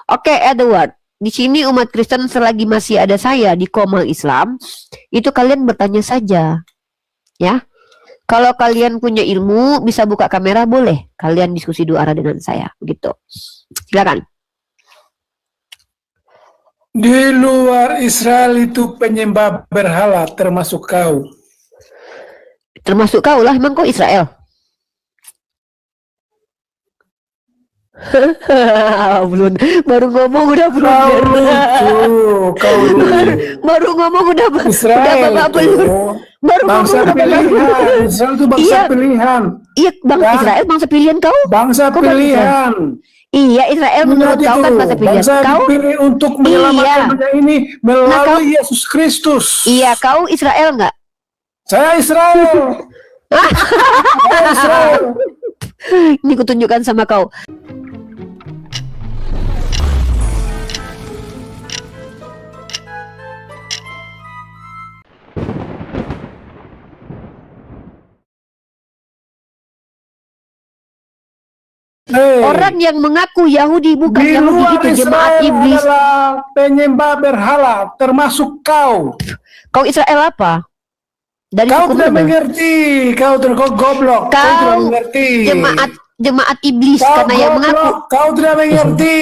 Oke, Edward. Di sini umat Kristen selagi masih ada saya di Komal Islam, itu kalian bertanya saja, ya. Kalau kalian punya ilmu, bisa buka kamera, boleh. Kalian diskusi dua arah dengan saya, begitu. Silakan. Di luar Israel itu penyembah berhala, termasuk kau. Termasuk kau lah, emang kau Israel? Belum, baru ngomong udah blunder. Kau lucu. Baru ngomong udah Israel babak belur. Baru bangsa ngomong udah babak belur. pilihan. Israel itu bangsa Iya. pilihan. Iya, bangsa Israel bangsa pilihan kau? Bangsa Kau pilihan. Iya, Israel menurut kau kan bangsa pilihan. Bangsa Kau dipilih untuk menyelamatkan dunia ini melalui Yesus Kristus. Iya, kau Israel nggak? Saya Israel. Saya Israel. Ini kutunjukkan sama kau. Orang yang mengaku Yahudi bukan di Yahudi luar itu jemaat Israel iblis. adalah penyembah berhala, termasuk kau. Kau Israel apa? Dari Kau suku tidak mana? mengerti, kau goblok. Kau tidak mengerti. Jemaat iblis Kau karena yang mengaku. Kau tidak mengerti.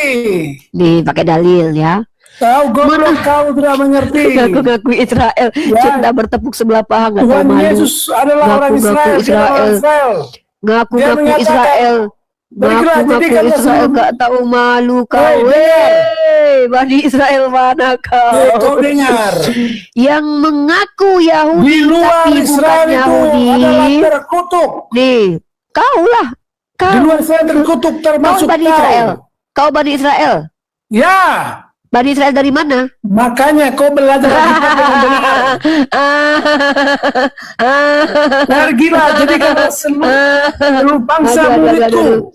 Nih pakai dalil ya. Kau goblok, kau tidak mengerti. Ngaku Israel, cinta bertepuk sebelah paha, nggak tahu Tuhan malu. Yesus adalah orang Israel. Ngaku Israel. Ngaku Israel, nggak tahu malu kau. Bani Israel mana kau? Kau dengar. Yang mengaku Yahudi di luar tapi Israel bukan itu Yahudi. adalah terkutuk. Nih, kau lah. Di luar Israel terkutuk, termasuk kau. Bani Israel. Kau Bani Israel. Ya. Bani Israel dari mana? Makanya kau belajar dengan benar. Pergilah jadikanlah seluruh bangsa muridku.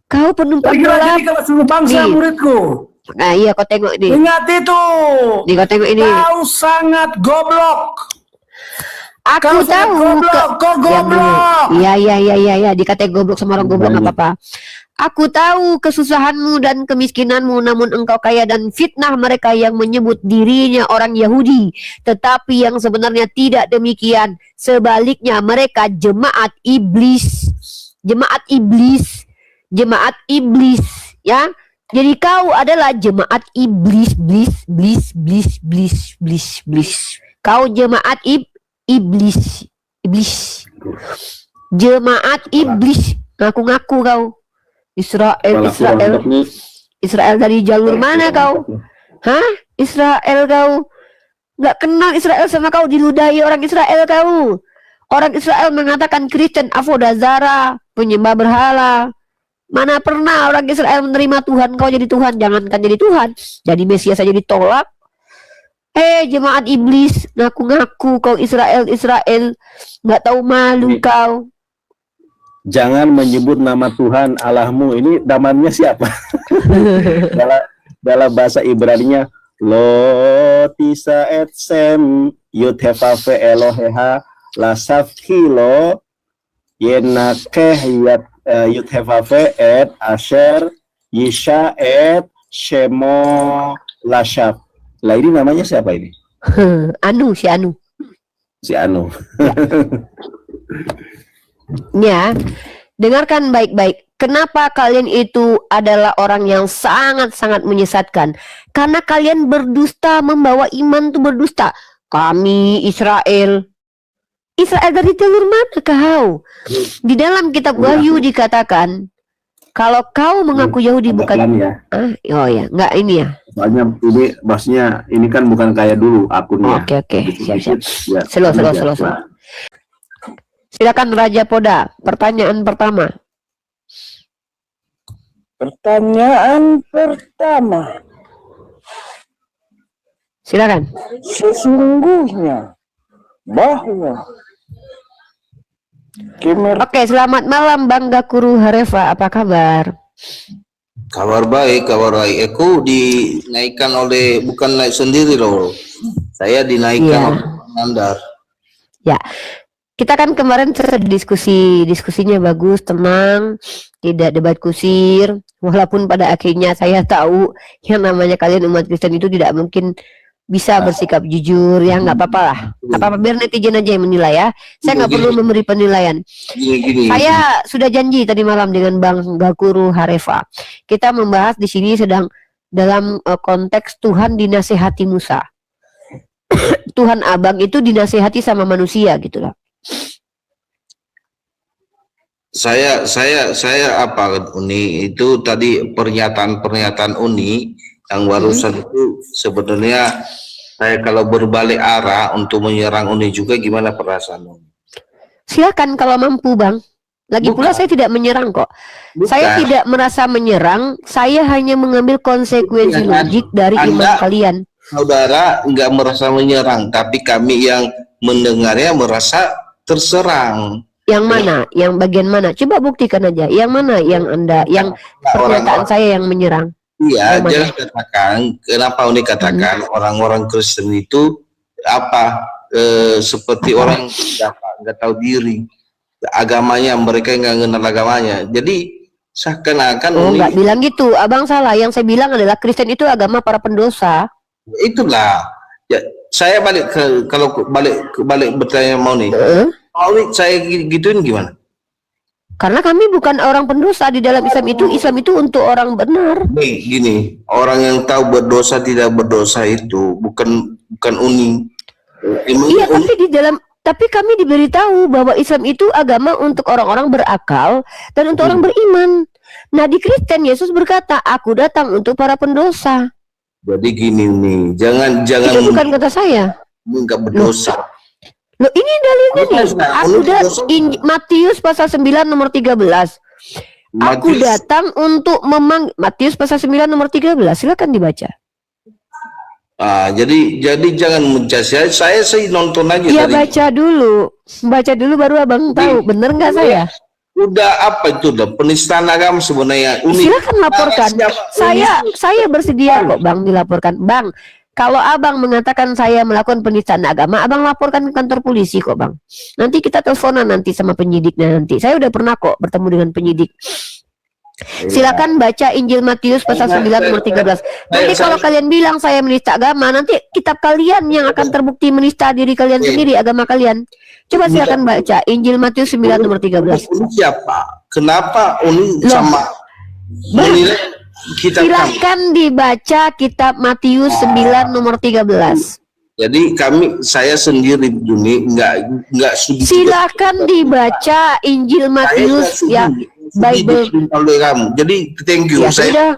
Kau penumpang Pergilah gelap. jadikanlah seluruh bangsa muridku. Nah iya, kau tengok ini. Ingat itu. Nih kau tengok ini. Kau sangat goblok. Aku tahu. Kau goblok. Iya. Dikatain goblok sama orang goblok nggak apa-apa. Aku tahu kesusahanmu dan kemiskinanmu, namun engkau kaya dan fitnah mereka yang menyebut dirinya orang Yahudi, tetapi yang sebenarnya tidak demikian. Sebaliknya mereka jemaat iblis. Jemaat iblis. Jemaat iblis, ya. Jadi kau adalah jemaat iblis, blis. Kau jemaat iblis. Jemaat iblis. Ngaku-ngaku kau. Israel dari jalur mana kau? Hah? Israel kau? Nggak kenal Israel sama kau, diludahi orang Israel kau. Orang Israel mengatakan Kristen Avodazara, penyembah berhala. Mana pernah orang Israel menerima Tuhan, kau jadi Tuhan. Jangankan jadi Tuhan, jadi Mesias saja ditolak. Jemaat iblis, ngaku-ngaku kau Israel, nggak tahu malu kau. Jangan menyebut nama Tuhan Allahmu. Ini namanya siapa? dalam bahasa Ibrani-nya Lo tisa et sem yuthefave Eloheha lasafhilo yenakeh yuthefave et asher yisha et shemo lashaf. Lah ini namanya siapa ini? Si Anu. Ya, dengarkan baik-baik. Kenapa kalian itu adalah orang yang sangat-sangat menyesatkan? Karena kalian berdusta, membawa iman itu berdusta. Kami Israel. Israel dari telur mana kau? Di dalam kitab Wahyu dikatakan, kalau kau mengaku Yahudi bukan ya. Oh ya, enggak ini ya. Soalnya ini maksudnya ini kan bukan kayak dulu akunnya. Oke. Siap. Ya, Slow. Silakan Raja Poda, pertanyaan pertama. Pertanyaan pertama. Silakan. Sesungguhnya bahwa Oke, selamat malam Bang Gakuru Harefa, apa kabar? Kabar baik. Aku dinaikkan oleh, bukan naik sendiri loh. Saya dinaikkan oleh Mandar. Ya. Kita kan kemarin diskusinya bagus, tenang, tidak debat kusir. Walaupun pada akhirnya saya tahu yang namanya kalian umat Kristen itu tidak mungkin bisa bersikap jujur, ya nggak apa-apa lah. Apa-apa biar netizen aja yang menilai ya. Saya nggak perlu memberi penilaian. Gini. Saya sudah janji tadi malam dengan Bang Gakuru Harefa. Kita membahas di sini sedang dalam konteks Tuhan dinasehati Musa. Tuhan Abang itu dinasehati sama manusia gitu lah. Saya apa Uni itu tadi pernyataan Uni yang barusan itu sebenarnya saya kalau berbalik arah untuk menyerang Uni juga gimana perasaan Uni? Silakan kalau mampu Bang. Lagi pula saya tidak menyerang kok. Saya tidak merasa menyerang, saya hanya mengambil konsekuensi logik dari iman kalian. Saudara nggak merasa menyerang, tapi kami yang mendengarnya merasa terserang. Yang mana? Yang bagian mana? Coba buktikan aja. Yang mana yang Anda, yang pernyataan saya yang menyerang? Iya, jangan katakan. Kenapa Uni katakan orang-orang Kristen itu seperti orang nggak tahu diri agamanya, mereka nggak kenal agamanya. Jadi seakan-akan Uni nggak bilang gitu. Abang salah. Yang saya bilang adalah Kristen itu agama para pendosa. Itulah. Ya, saya kalau balik bertanya mau nih. Saya gituin gimana? Karena kami bukan orang pendosa di dalam Islam itu untuk orang benar. Nih, gini, orang yang tahu berdosa tidak berdosa itu bukan Uni. Iya, tapi kami diberitahu bahwa Islam itu agama untuk orang-orang berakal dan untuk orang beriman. Nah, di Kristen Yesus berkata, "Aku datang untuk para pendosa." Jadi gini nih, jangan itu bukan kata saya. Enggak berdosa. Loh, ini dalilnya nih. Matius pasal 9 nomor 13. Aku datang untuk Matius pasal 9 nomor 13. Silakan dibaca. Jadi jangan menjudge. Saya sih nonton aja ya, tadi. Baca dulu baru Abang tahu bener nggak saya. Udah apa itu udah penistaan agama sebenarnya. Silakan laporkan. Saya bersedia kok Bang dilaporkan. Bang, kalau Abang mengatakan saya melakukan penistaan agama, Abang laporkan ke kantor polisi kok Bang. Nanti kita teleponan nanti sama penyidiknya nanti. Saya udah pernah kok bertemu dengan penyidik. Silakan baca Injil Matius pasal 9 nomor 13. Nanti kalau kalian bilang saya menista agama, nanti kitab kalian yang akan terbukti menista diri kalian sendiri, agama kalian. Coba silakan baca Injil Matius 9 nomor 13. Siapa? Kenapa Uni sama menilai kitab? Silakan dibaca kitab Matius 9 nomor 13. Jadi saya sendiri Juni nggak setuju. Silakan dibaca Injil Matius ya Bible oleh kamu. Jadi thank you. Ya sudah.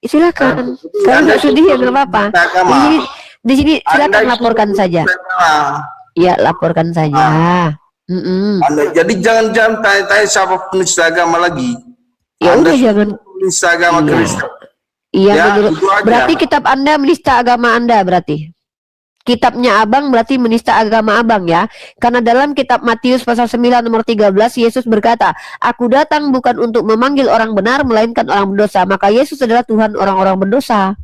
Silakan. Kalau nggak sudi ya nggak apa-apa. Di sini silakan laporkan saja. Ya laporkan saja. Jadi jangan tanya-tanya siapa penista agama lagi. Ya udah jangan penista agama Kristen. Iya menurut. Berarti kitab Anda menista agama Anda berarti. Kitabnya Abang berarti menista agama Abang ya. Karena dalam kitab Matius pasal 9 nomor 13 Yesus berkata, "Aku datang bukan untuk memanggil orang benar melainkan orang berdosa." Maka Yesus adalah Tuhan orang-orang berdosa.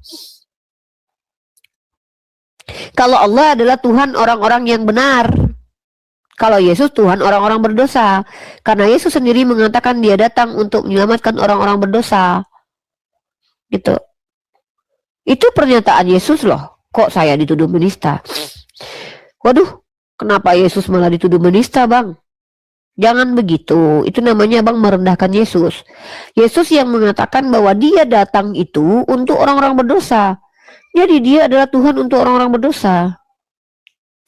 Kalau Allah adalah Tuhan orang-orang yang benar. Kalau Yesus Tuhan orang-orang berdosa. Karena Yesus sendiri mengatakan dia datang untuk menyelamatkan orang-orang berdosa. Gitu. Itu pernyataan Yesus loh. Kok saya dituduh menista? Waduh, kenapa Yesus malah dituduh menista, Bang? Jangan begitu. Itu namanya Bang merendahkan Yesus. Yesus yang mengatakan bahwa dia datang itu untuk orang-orang berdosa. Jadi dia adalah Tuhan untuk orang-orang berdosa.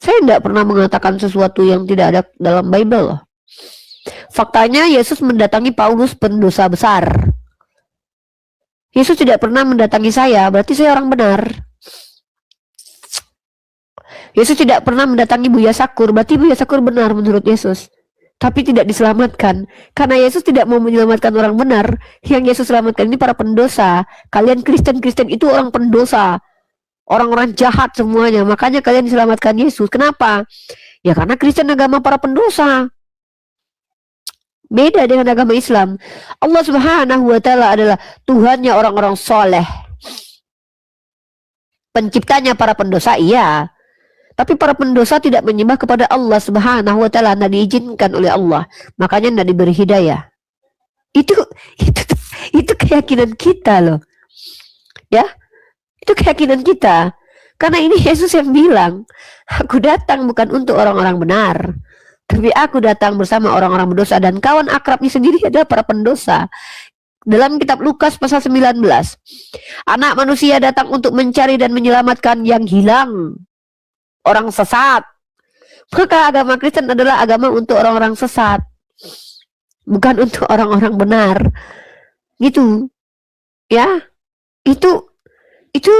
Saya tidak pernah mengatakan sesuatu yang tidak ada dalam Bible loh. Faktanya Yesus mendatangi Paulus pendosa besar. Yesus tidak pernah mendatangi saya, berarti saya orang benar. Yesus tidak pernah mendatangi Buya Sakur, berarti Buya Sakur benar menurut Yesus. Tapi tidak diselamatkan. Karena Yesus tidak mau menyelamatkan orang benar. Yang Yesus selamatkan ini para pendosa. Kalian Kristen-Kristen itu orang pendosa. Orang-orang jahat semuanya. Makanya kalian diselamatkan Yesus. Kenapa? Ya karena Kristen agama para pendosa. Beda dengan agama Islam. Allah Subhanahu wa Ta'ala adalah Tuhannya orang-orang soleh. Penciptanya para pendosa, iya. Tapi para pendosa tidak menyembah kepada Allah Subhanahu wa taala, tidak diizinkan oleh Allah. Makanya tidak diberi hidayah. Itu keyakinan kita loh. Ya. Itu keyakinan kita. Karena ini Yesus yang bilang, aku datang bukan untuk orang-orang benar, tapi aku datang bersama orang-orang berdosa, dan kawan akrabnya sendiri adalah para pendosa. Dalam kitab Lukas pasal 19, Anak Manusia datang untuk mencari dan menyelamatkan yang hilang, orang sesat. Maka agama Kristen adalah agama untuk orang-orang sesat, bukan untuk orang-orang benar. Gitu. Ya. Itu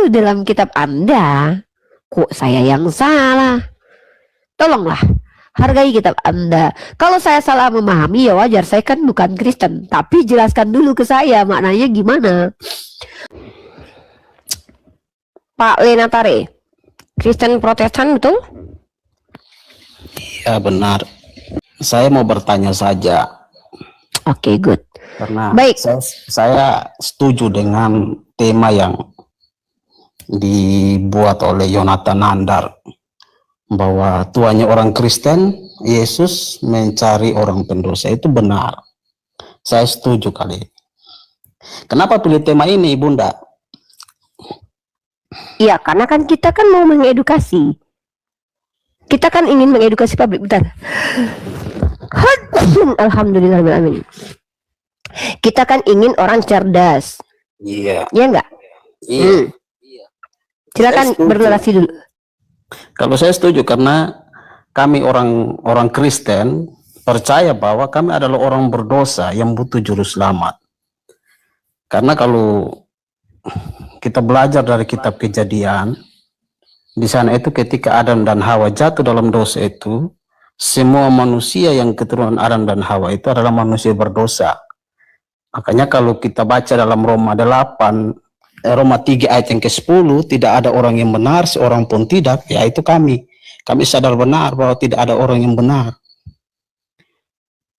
dalam kitab Anda. Kok saya yang salah? Tolonglah, hargai kitab Anda. Kalau saya salah memahami ya wajar, saya kan bukan Kristen. Tapi jelaskan dulu ke saya maknanya gimana. Pak Lenatare, Kristen Protestan betul? Ya benar. Saya mau bertanya saja. Oke, good. Karena Baik. saya setuju dengan tema yang dibuat oleh Yonatan Nandar, bahwa tuanya orang Kristen, Yesus mencari orang pendosa. Itu benar. Saya setuju kali ini. Kenapa pilih tema ini, Bunda? Iya, karena kan kita kan mau mengedukasi. Kita kan ingin mengedukasi publik. Bentar. Alhamdulillahirrahmanirrahim. Kita kan ingin orang cerdas. Iya. Ya enggak? Iya. Silakan Saya setuju. bernarasi dulu. Kalau saya setuju, karena kami orang Kristen percaya bahwa kami adalah orang berdosa yang butuh juru selamat. Karena kalau kita belajar dari kitab Kejadian, di sana itu ketika Adam dan Hawa jatuh dalam dosa itu, semua manusia yang keturunan Adam dan Hawa itu adalah manusia berdosa. Makanya kalau kita baca dalam Roma 3 ayat yang ke-10, tidak ada orang yang benar, seorang pun tidak, yaitu kami. Kami sadar benar bahwa tidak ada orang yang benar.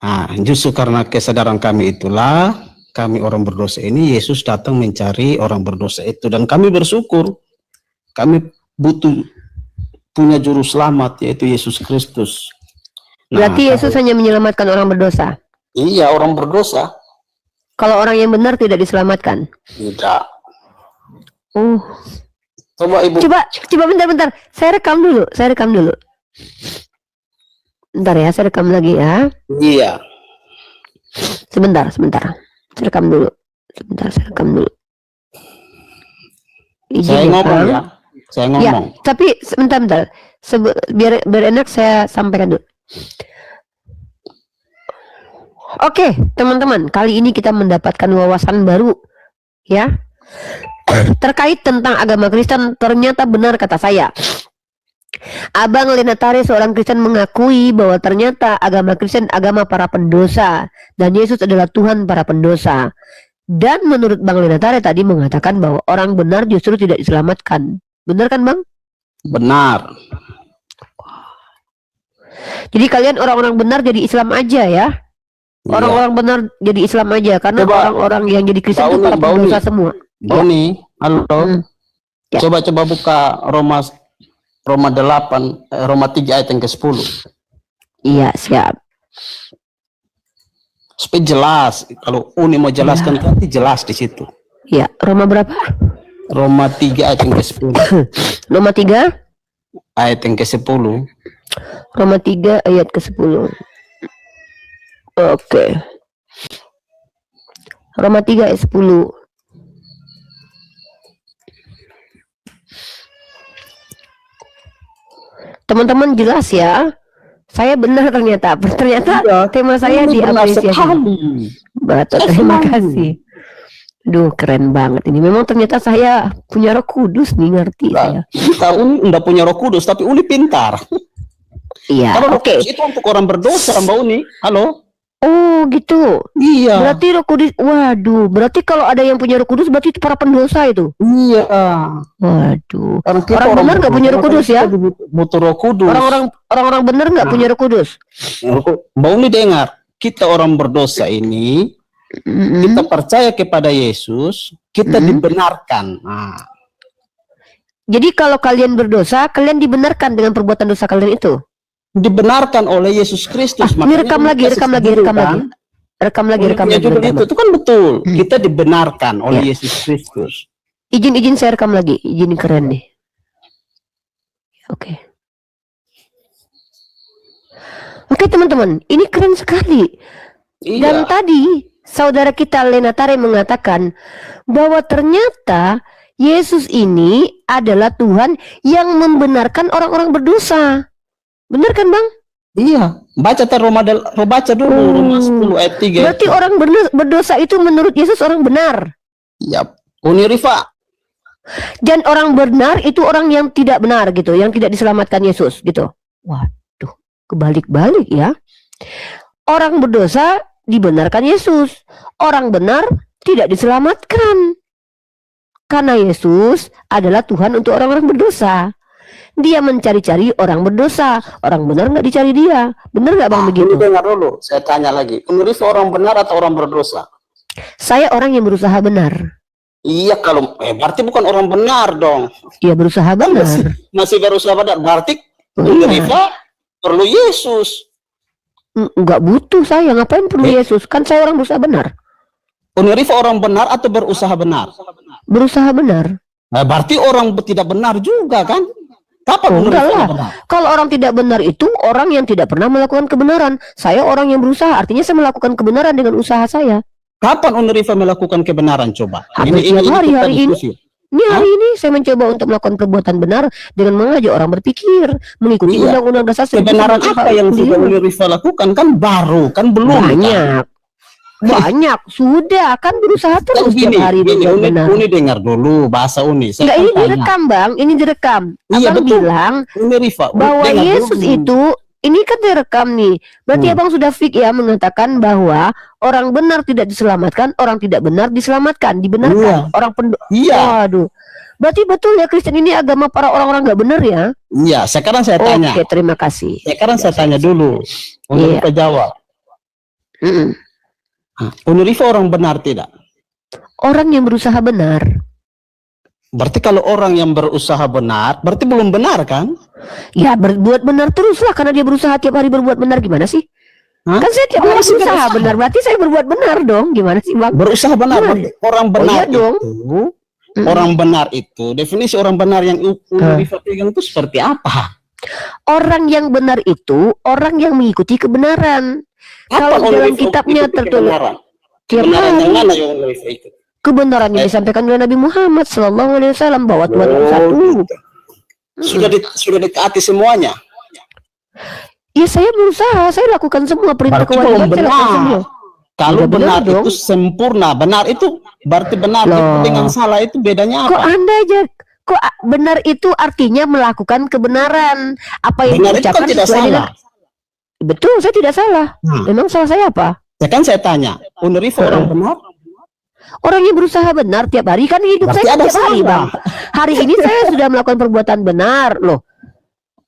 Nah, justru karena kesadaran kami itulah, kami orang berdosa ini, Yesus datang mencari orang berdosa itu. Dan kami bersyukur, kami butuh punya juru selamat, yaitu Yesus Kristus. Berarti Yesus hanya menyelamatkan orang berdosa. Iya, orang berdosa. Kalau orang yang benar tidak diselamatkan. Tidak. Coba Ibu. Coba bentar. Saya rekam dulu. Bentar ya, saya rekam lagi ya. Iya. Sebentar. Saya rekam dulu. Izin Saya ngomong Kang. ya. Saya Ya, ngomong. tapi sebentar. Biar enak saya sampaikan dulu. Oke, teman-teman, kali ini kita mendapatkan wawasan baru ya. Terkait tentang agama Kristen. Ternyata benar kata saya, Abang Lenatare seorang Kristen mengakui bahwa ternyata agama Kristen agama para pendosa, dan Yesus adalah Tuhan para pendosa. Dan menurut Bang Lenatare tadi mengatakan bahwa orang benar justru tidak diselamatkan. Benar kan Bang? Benar. Jadi kalian orang-orang benar jadi Islam aja ya. Orang-orang benar jadi Islam aja. Karena Coba, orang-orang yang jadi Kristen itu Bauni, para pendosa Bauni. semua. Boni, halo. Ya. Coba buka Roma 3 ayat yang ke-10. Iya, siap. Supaya jelas. Kalau Uni mau jelaskan nanti jelas di situ. Ya, Roma berapa? Roma 3 ayat yang ke-10. Roma 3? Ayat yang ke-10. Roma 3 ayat ke-10. Oke. Roma 3 ayat 10. Teman-teman jelas ya. Saya benar ternyata. Ternyata tema saya diapresiasi. Betul, terima kasih. Duh, keren banget ini. Memang ternyata saya punya Roh Kudus nih, ngerti saya. Kita Uni enggak punya Roh Kudus, tapi Uni pintar. Iya, Kalau Roh oke. Kudus itu untuk orang berdosa, Mbak Uni. Halo? Oh, gitu. Iya. Berarti Roh Kudus, waduh, berarti kalau ada yang punya Roh Kudus berarti itu para pendosa itu. Iya. Waduh. Karena kita Orang benar nggak punya Roh Kudus ya? Butuh Roh Kudus. Orang-orang benar nggak punya Roh Kudus. Mbak Uni dengar, kita orang berdosa ini, kita percaya kepada Yesus, kita dibenarkan. Nah, Jadi kalau kalian berdosa, kalian dibenarkan dengan perbuatan dosa kalian itu. Dibenarkan oleh Yesus Kristus. Ini Makanya rekam ini lagi, kasih rekam lagi, judul, rekam kan? lagi. Rekam lagi, rekam Punya lagi. judul bentar, itu kan betul. Hmm. Kita dibenarkan oleh Ya. Yesus Kristus. Izin saya rekam lagi. Izin keren nih. Oke. Oke teman-teman, ini keren sekali. Dan Iya. tadi saudara kita Lena Tare mengatakan bahwa ternyata Yesus ini adalah Tuhan yang membenarkan orang-orang berdosa. Benar kan Bang? Iya. Baca baca dulu Roma 10 ayat 3. Berarti orang berdosa itu menurut Yesus orang benar. Iya. Uni Rifa. Dan orang benar itu orang yang tidak benar gitu, yang tidak diselamatkan Yesus gitu. Waduh, kebalik-balik ya. Orang berdosa dibenarkan Yesus, orang benar tidak diselamatkan. Karena Yesus adalah Tuhan untuk orang-orang berdosa. Dia mencari-cari orang berdosa, orang benar nggak dicari dia. Benar nggak Bang begitu? Ini dengar dulu, saya tanya lagi. Uni Rifa orang benar atau orang berdosa? Saya orang yang berusaha benar. Iya, kalau berarti bukan orang benar dong. Dia berusaha Kan benar. masih berusaha benar. Berarti Oh, Uni iya. Rifa perlu Yesus. Nggak butuh saya, ngapain perlu Yesus? Kan saya orang berusaha benar. Uni Rifa orang benar atau berusaha benar? Berusaha benar. Nah, berarti orang tidak benar juga kan? Kapan Oh, Uni enggak Rifa lah. benar? Kalau orang tidak benar itu orang yang tidak pernah melakukan kebenaran. Saya orang yang berusaha, artinya saya melakukan kebenaran dengan usaha saya. Kapan Uni Rifa melakukan kebenaran coba? Hampir tiap hari, kita hari ini. diskusi. Ini hari ini saya mencoba untuk melakukan perbuatan benar dengan mengajak orang berpikir, mengikuti Iya. undang-undang dasar Kebenaran 1945. apa yang sudah Uni Rifa lakukan kan baru, kan belum. Banyak. Banyak. Sudah kan berusaha Kan terus tiap gini, hari dengan benar. Uni dengar dulu bahasa Uni. Saya Enggak, kan ini tanya. direkam Bang, ini direkam. Iya, Abang betul. bilang Uni Rifa bahwa dengar Yesus dulu. itu, ini kan direkam nih. Berarti Abang sudah fix ya mengatakan bahwa orang benar tidak diselamatkan, orang tidak benar diselamatkan, dibenarkan. Iya. Orang Iya, Waduh. Berarti betul ya Kristen ini agama para orang-orang nggak benar ya? iya. Sekarang saya tanya. Oke, terima kasih. Sekarang saya tanya dulu. Uni Iya. Rifa jawab. Mm-mm. Uni Rifa orang benar tidak? Orang yang berusaha benar. Berarti kalau orang yang berusaha benar, berarti belum benar kan? Ya berbuat benar terus lah karena dia berusaha tiap hari berbuat benar, gimana sih? Hah? Kan saya tiap Oh, hari masih berusaha berusaha. benar, berarti saya berbuat benar dong. Gimana sih Bang? Berusaha benar. Benar. Berarti orang benar iya dong. itu, Mm-mm. orang benar itu, definisi orang benar yang Uni Ah. Rifa pegang itu seperti apa? Orang yang benar itu orang yang mengikuti kebenaran. Kalau Uni dalam Rifa kitabnya itu tertulis kebenaran? tiap Kebenaran yang hari mana yang Uni Rifa itu? kebenaran yang disampaikan oleh Nabi Muhammad SAW bahwa Tuhan itu Oh, satu. gitu. Sudah ditaati semuanya. Ya saya berusaha, saya lakukan semua perintah Berarti belum kewajiban, saya lakukan benar. semua. Kalau Udah benar benar dong. itu sempurna, benar itu berarti benar Loh. itu dengan salah itu bedanya Kok apa? Anda aja benar itu artinya melakukan kebenaran. Apa yang Benar itu diucapkan kan tidak sesuai salah. dengan- Betul, saya tidak salah. Memang salah saya apa? Ya kan saya tanya, Uni Rifa orang benar? Orang yang berusaha benar tiap hari kan hidup Berarti saya ada tiap hari salah. Bang. Hari ini saya sudah melakukan perbuatan benar loh.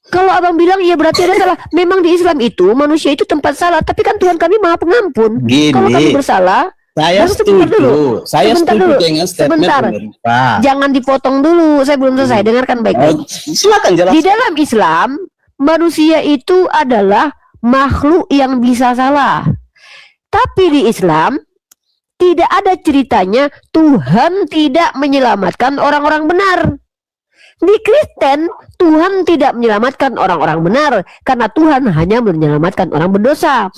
Kalau abang bilang ya berarti ada salah. Memang di Islam itu manusia itu tempat salah, tapi kan Tuhan kami Maha Pengampun. Gini. Kalau kami bersalah, Saya Bang, sebentar setuju. dulu. Saya Sebentar setuju dulu. dengan statement Sebentar. Uni Rifa. jangan dipotong dulu. Saya belum selesai. Dengarkan Oh, baik-baik. silakan jelaskan. Di dalam Islam, manusia itu adalah makhluk yang bisa salah. Tapi di Islam tidak ada ceritanya Tuhan tidak menyelamatkan orang-orang benar. Di Kristen, Tuhan tidak menyelamatkan orang-orang benar karena Tuhan hanya menyelamatkan orang berdosa.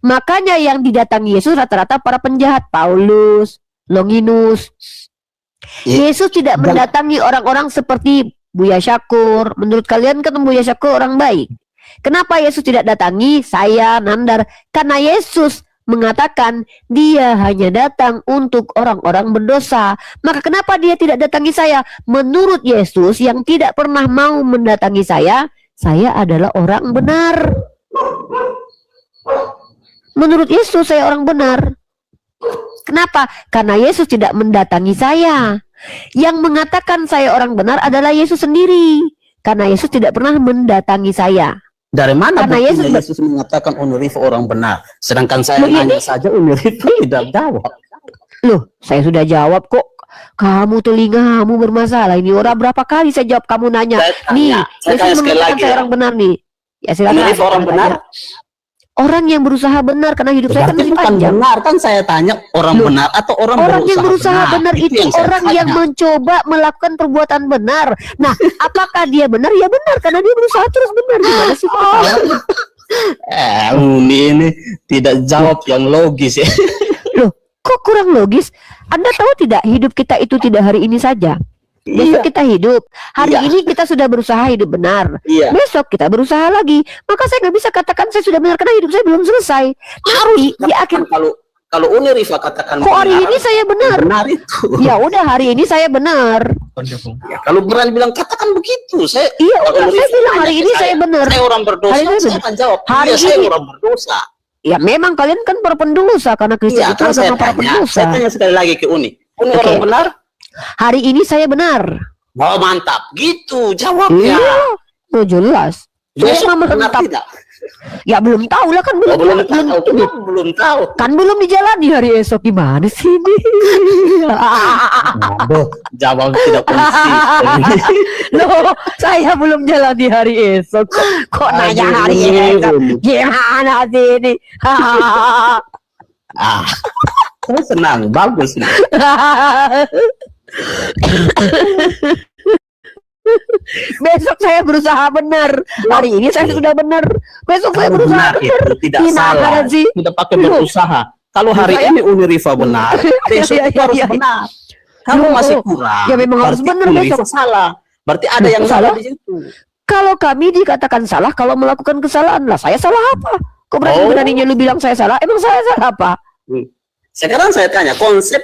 Makanya yang didatangi Yesus rata-rata para penjahat, Paulus, Longinus. Ya, Yesus tidak dan- mendatangi orang-orang seperti Buya Syakur. Menurut kalian kan Buya Syakur orang baik. Kenapa Yesus tidak datangi saya, Nandar? Karena Yesus mengatakan dia hanya datang untuk orang-orang berdosa. Maka kenapa dia tidak datangi saya? Menurut Yesus yang tidak pernah mau mendatangi saya adalah orang benar. Menurut Yesus saya orang benar. Kenapa? Karena Yesus tidak mendatangi saya. Yang mengatakan saya orang benar adalah Yesus sendiri. Karena Yesus tidak pernah mendatangi saya. Dari mana Karena buktinya Yesus Yesus mengatakan Uni Rifa orang benar? Sedangkan saya Loh, nanya saja Uni Rifa tidak jawab. Loh, saya sudah jawab kok. Kamu telingamu bermasalah. Ini orang berapa kali saya jawab kamu nanya. Nih, saya tanya Yesus sekali mengatakan lagi saya ya. orang benar nih. Ya Uni silakan. Rifa orang benar? Orang yang berusaha benar karena hidup saya kan Berarti masih bukan panjang. benar kan saya tanya orang Loh, benar atau orang yang berusaha benar itu yang saya orang tanya. yang mencoba melakukan perbuatan benar. Nah, apakah dia benar? Ya benar karena dia berusaha terus benar. Gimana sih? Uni ini tidak jawab yang logis ya. Loh, kok kurang logis? Anda tahu tidak hidup kita itu tidak hari ini saja. Besok kita hidup. Hari Iya. ini kita sudah berusaha hidup benar. Iya. Besok kita berusaha lagi. Maka saya nggak bisa katakan saya sudah benar karena hidup saya belum selesai. Tapi di akhir Kalau Uni Rifa katakan kok hari ini saya benar. benar itu. Ya udah hari ini saya benar. Ya, kalau berani bilang katakan begitu, saya Iya, kalau udah Uni saya Rifa bilang tanya hari ke ini saya benar. Saya orang berdosa, Hari ini saya akan jawab. hari Iya, saya ini. orang berdosa. Ya memang kalian kan para pendosa karena Kristen Iya, itu kan saya agama para tanya. pendosa. Saya tanya sekali lagi ke Uni. Uni Oke. orang benar? Hari ini saya benar. Oh mantap, gitu jawabnya. Iya, oh, jelas. Saya Besok mah benar mantap. tidak? Ya belum tahu lah kan belum Oh, belum belum, tahu, belum tahu. kan belum dijalani hari esok gimana sih ini? Aduh, jawab tidak konsisten. Loh, saya belum jalani hari esok. Kok nanya hari esok? Gimana sih ini? Ah, saya senang, bagus nih. Besok saya berusaha benar. Hari ini saya sudah benar. Besok saya Kalau berusaha benar benar. itu tidak Gimana salah. sih? Tidak pakai berusaha. Kalau hari Saya- ini Uni Rifa benar, besok Iya, itu harus iya, iya. benar. Kamu Loh, masih kurang. ya memang harus Berarti benar Uni besok. Rifa salah. Berarti ada yang Salah? salah di situ. Kalau kami dikatakan salah kalau melakukan kesalahan lah, saya salah apa? Kok berani-beraninya lu bilang saya salah? Emang saya salah apa? Sekarang saya tanya, konsep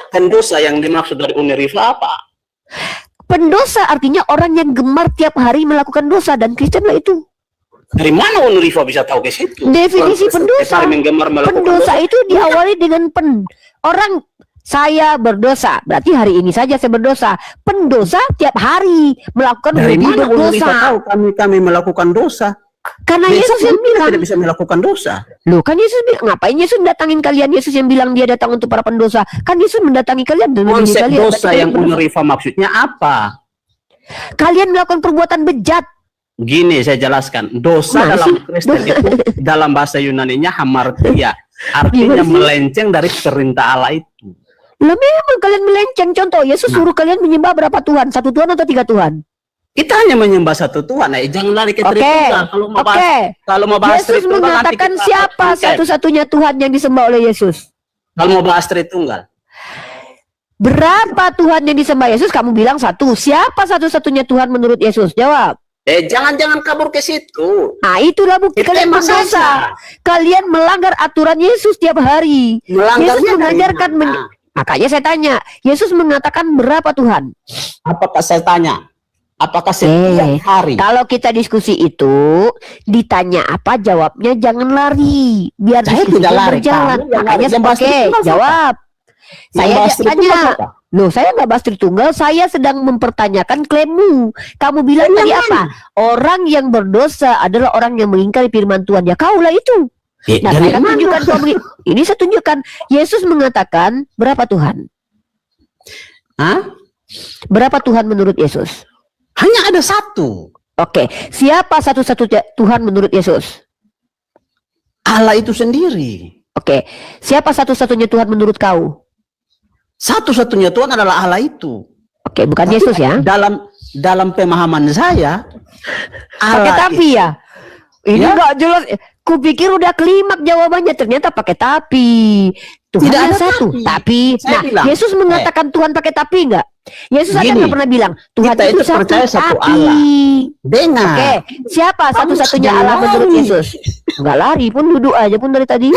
pendosa yang dimaksud dari Uni Rifa apa? Pendosa artinya orang yang gemar tiap hari melakukan dosa dan Kristen lah itu. Dari mana Uni Rifa bisa tahu ke situ? Definisi Orang pendosa. Kristen yang gemar melakukan Pendosa itu diawali dengan orang saya berdosa, berarti hari ini saja saya berdosa. Pendosa tiap hari melakukan Dari hobi mana Uni Rifa berdosa. tahu kami melakukan dosa? Karena Besok Yesus yang kita bilang, tidak bisa melakukan dosa. loh kan Yesus bilang, ngapain Yesus datangin kalian? Yesus yang bilang dia datang untuk para pendosa. Kan Yesus mendatangi kalian dan mendidik Konsep kalian. dosa Berarti yang kalian Uni berdosa. Rifa maksudnya apa? Kalian melakukan perbuatan bejat. Gini saya jelaskan, dosa Nah, dalam sih. Kristen itu dalam bahasa Yunaninya hamartia, artinya Gimana sih? melenceng dari perintah Allah itu. Lah memang kalian melenceng. Contoh, Yesus suruh kalian menyembah berapa Tuhan? 1 Tuhan atau 3 Tuhan? Kita hanya menyembah satu Tuhan, jangan lari ke Oke, Tritunggal. Kalau mau bahas Yesus Tritunggal nanti mengatakan kita siapa akan satu-satunya Tuhan yang disembah oleh Yesus? Kalau mau bahas Tritunggal, Berapa Tuhan yang disembah Yesus? Kamu bilang 1. Siapa satu-satunya Tuhan menurut Yesus? Jawab. jangan kabur ke situ. Nah, itulah bukti Itu kalian emang pendosa. saja. Kalian melanggar aturan Yesus tiap hari. Melanggarnya Yesus dari mengajarkan mana? Makanya saya tanya, Yesus mengatakan berapa Tuhan? Apakah saya tanya? Apakah setiap hari? Kalau kita diskusi itu ditanya apa jawabnya jangan lari biar Saya diskusinya tidak lari. berjalan. Kamu yang Makanya lari. Yang bahas oke Tritunggal siapa? jawab. Yang Saya bahas Tritunggal tanya. siapa? Loh, saya nggak bahas Tritunggal, saya sedang mempertanyakan klaimmu. Kamu bilang tadi apa? Orang yang berdosa adalah orang yang mengingkari firman Tuhan. Ya kaulah itu. Nah, Dari saya mana? tunjukkan ini saya tunjukkan. Yesus mengatakan berapa Tuhan? Hah? Berapa Tuhan menurut Yesus? Hanya ada satu. Oke, siapa satu-satunya Tuhan menurut Yesus? Allah itu sendiri. Oke, siapa satu-satunya Tuhan menurut kau? Satu-satunya Tuhan adalah Allah itu. Oke, bukan Yesus ya? Dalam pemahaman saya, Pakai Allah tapi ya? Ini Ya. nggak jelas. Kupikir udah klimak jawabannya, ternyata pakai tapi. Tuhan Tidak yang ada satu. Tapi, Saya nah, bilang, Yesus mengatakan Tuhan pakai tapi nggak? Yesus aja Gini, nggak pernah bilang Tuhan kita itu itu percaya satu tapi. Allah. dengar. Oke, siapa Kamu satu-satunya jangan Allah menurut lari. Yesus? Nggak lari pun, duduk aja pun dari tadi.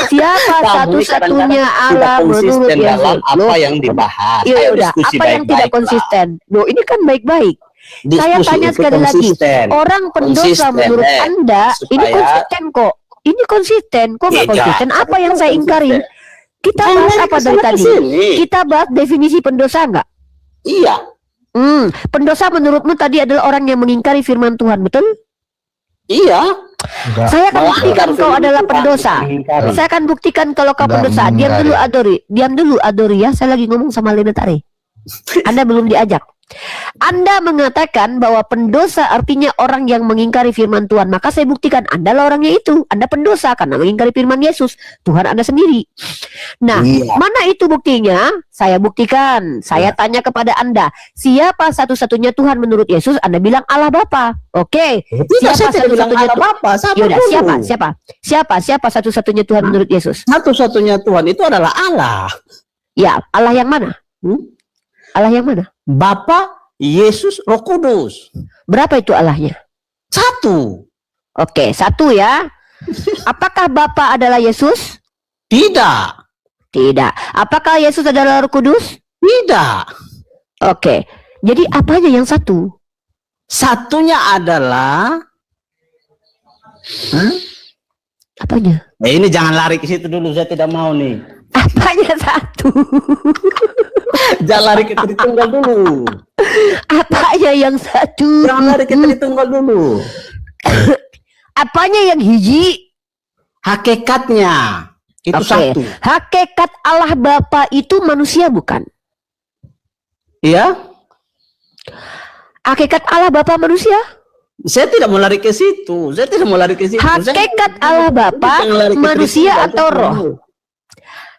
Siapa Kamu satu-satunya kadang-kadang Allah tidak menurut konsisten Yesus? dalam apa Loh, yang dibahas. iya Ayo udah, diskusi apa yang tidak baik-baik lah. konsisten? Loh, ini kan baik-baik. Saya Diskusi tanya itu sekali lagi, konsisten. orang pendosa Konsisten, menurut Anda ini supaya- konsisten kok. Ini konsisten, kok nggak Tidak. konsisten? Apa yang saya ingkari? Kita Jangan bahas apa dari kesana tadi? kesini. Kita bahas definisi pendosa nggak? Iya. Pendosa menurutmu tadi adalah orang yang mengingkari firman Tuhan, betul? Iya, Saya akan buktikan kau adalah pendosa. Saya akan buktikan kalau kau pendosa. Diam dulu Adori ya. Saya lagi ngomong sama Lenatari. Anda belum diajak. Anda mengatakan bahwa pendosa artinya orang yang mengingkari firman Tuhan. Maka saya buktikan Anda lah orangnya itu. Anda pendosa karena mengingkari firman Yesus, Tuhan Anda sendiri. Nah, mana itu buktinya? Saya buktikan. Saya tanya kepada Anda, siapa satu-satunya Tuhan menurut Yesus? Anda bilang Allah Bapa. Oke. Tidak, saya tidak bilang Allah Bapa. Siapa satu-satunya Tuhan menurut Yesus? Satu-satunya Tuhan itu adalah Allah. Ya, Allah yang mana? Allah yang mana? Bapa, Yesus, Roh Kudus. Berapa itu Allahnya? Satu. Oke, satu ya. Apakah Bapa adalah Yesus? Tidak. Tidak. Apakah Yesus adalah Roh Kudus? Tidak. Oke. Jadi apanya yang satu? Satunya adalah Apanya? ini jangan lari ke situ dulu, saya tidak mau nih. Apanya satu? Jangan lari ke Tritunggal dulu. Apanya yang satu? Jangan lari ke Tritunggal dulu. Apanya yang hiji? Hakikatnya itu Oke. satu. Hakikat Allah Bapa itu manusia bukan? Iya? Hakikat Allah Bapa manusia? Saya tidak mau lari ke situ. Saya tidak mau lari ke situ. Hakikat Allah Bapa Jangan lari ke manusia Tritunggal, atau saya roh? tidak mau.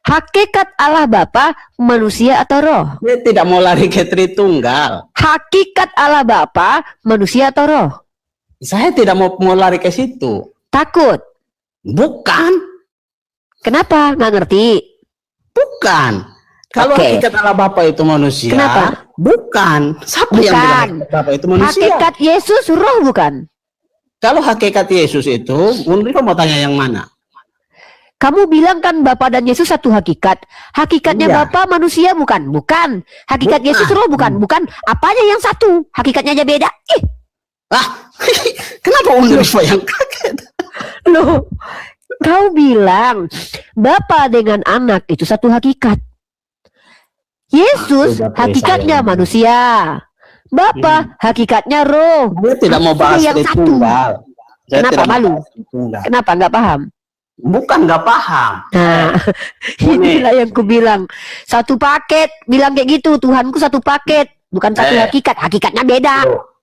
Hakikat Allah Bapa manusia atau roh? Saya tidak mau lari ke Tritunggal. Hakikat Allah Bapa manusia atau roh? Saya tidak mau lari ke situ. Takut. Bukan. Kenapa? Nggak ngerti. Bukan. Kalau Oke. hakikat Allah Bapa itu manusia. Kenapa? Bukan. Siapa yang Bukan. bilang hakikat Bapa itu manusia? Hakikat Yesus roh bukan? Kalau hakikat Yesus itu, Munrika mau tanya yang mana? Kamu bilang kan Bapa dan Yesus satu hakikat. Hakikatnya Iya. Bapa manusia bukan? Bukan. Hakikat Bukan. Yesus roh bukan? Bukan. Apanya yang satu? Hakikatnya aja beda. Kenapa Munrika yang kaget? Loh, kau bilang Bapa dengan anak itu satu hakikat. Yesus Bapak hakikatnya saya. manusia. Bapa hakikatnya roh. Saya tidak mau bahas yang satu. Tritunggal. Saya Kenapa tidak mau malu? bahas Tritunggal. Kenapa nggak paham? Bukan nggak paham. Nah, inilah yang ku bilang. Satu paket, bilang kayak gitu. Tuhanku satu paket, bukan satu hakikat. Hakikatnya beda.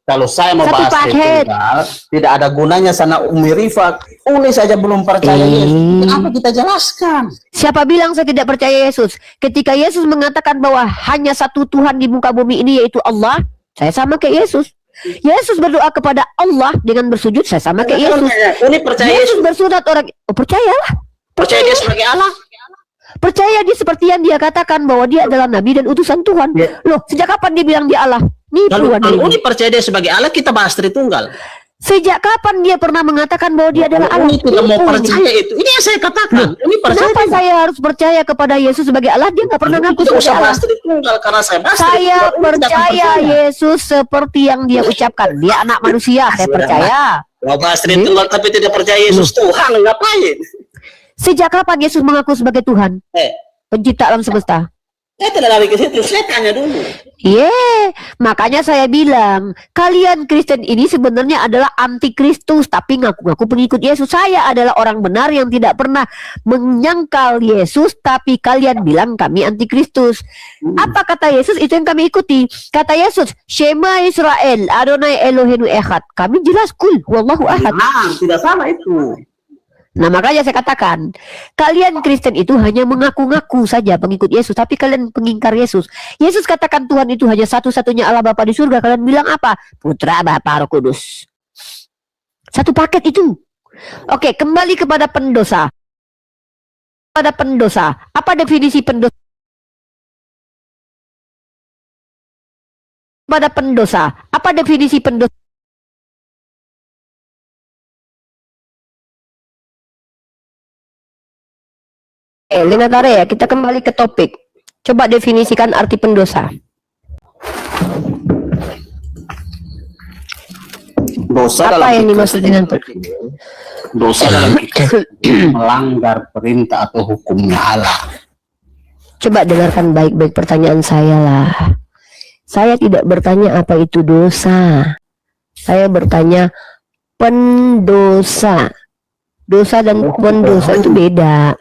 Kalau saya mau Satu bahas paket. Tritunggal, tidak ada gunanya sana Umi Rifa. Uli saja belum percaya Yesus. Kenapa kita jelaskan? Siapa bilang saya tidak percaya Yesus? Ketika Yesus mengatakan bahwa hanya satu Tuhan di muka bumi ini yaitu Allah, saya sama kayak Yesus. Yesus berdoa kepada Allah dengan bersujud, saya sama kayak Yesus. Uli percaya Yesus Yesus. bersurat orang, percayalah. Percaya dia sebagai Allah. Percaya dia seperti yang dia katakan bahwa dia adalah nabi dan utusan Tuhan. Ya. Loh, sejak kapan dia bilang dia Allah? Kalau Nipuan ini. Uli percaya dia sebagai Allah, kita bahas Tritunggal. Sejak kapan dia pernah mengatakan bahwa dia adalah Allah? Uli tidak mau Nipu ini. percaya itu. Ini yang saya katakan. Uli percaya Kenapa tidak. saya harus percaya kepada Yesus sebagai Allah? Dia nggak pernah ngaku Tidak sebagai usah Allah. bahas Tritunggal karena saya bahas Saya Tritunggal, Uli tidak akan percaya Yesus seperti yang dia ucapkan. Dia anak manusia, saya percaya. Mau bahas Tritunggal tapi tidak percaya Yesus Tuhan, ngapain? Sejak kapan Yesus mengaku sebagai Tuhan? Pencipta alam semesta. Saya tidak lari ke situ, saya tanya dulu. Makanya saya bilang, kalian Kristen ini sebenarnya adalah anti-Kristus, tapi ngaku-ngaku pengikut Yesus. Saya adalah orang benar yang tidak pernah menyangkal Yesus, tapi kalian bilang kami anti-Kristus. Apa kata Yesus? Itu yang kami ikuti. Kata Yesus, Shema Israel, Adonai Eloheinu Echad. Kami jelas kul, wallahu ahad. Nah, tidak salah itu. Nah, makanya saya katakan, kalian Kristen itu hanya mengaku-ngaku saja pengikut Yesus, tapi kalian pengingkar Yesus. Yesus katakan Tuhan itu hanya satu-satunya Allah Bapa di surga. Kalian bilang apa? Putra, Bapa, Roh Kudus. Satu paket itu. Oke, kembali kepada pendosa. Pada pendosa, apa definisi pendosa? Pada pendosa, apa definisi pendosa? Lenatare ya, kita kembali ke topik. Coba definisikan arti pendosa. Dosa Apa dalam yang pikiran dimaksud dengan dosa dalam pikiran melanggar perintah atau hukumnya Allah. Coba dengarkan baik-baik pertanyaan saya lah. Saya tidak bertanya apa itu dosa. Saya bertanya pendosa. Dosa dan pendosa itu beda.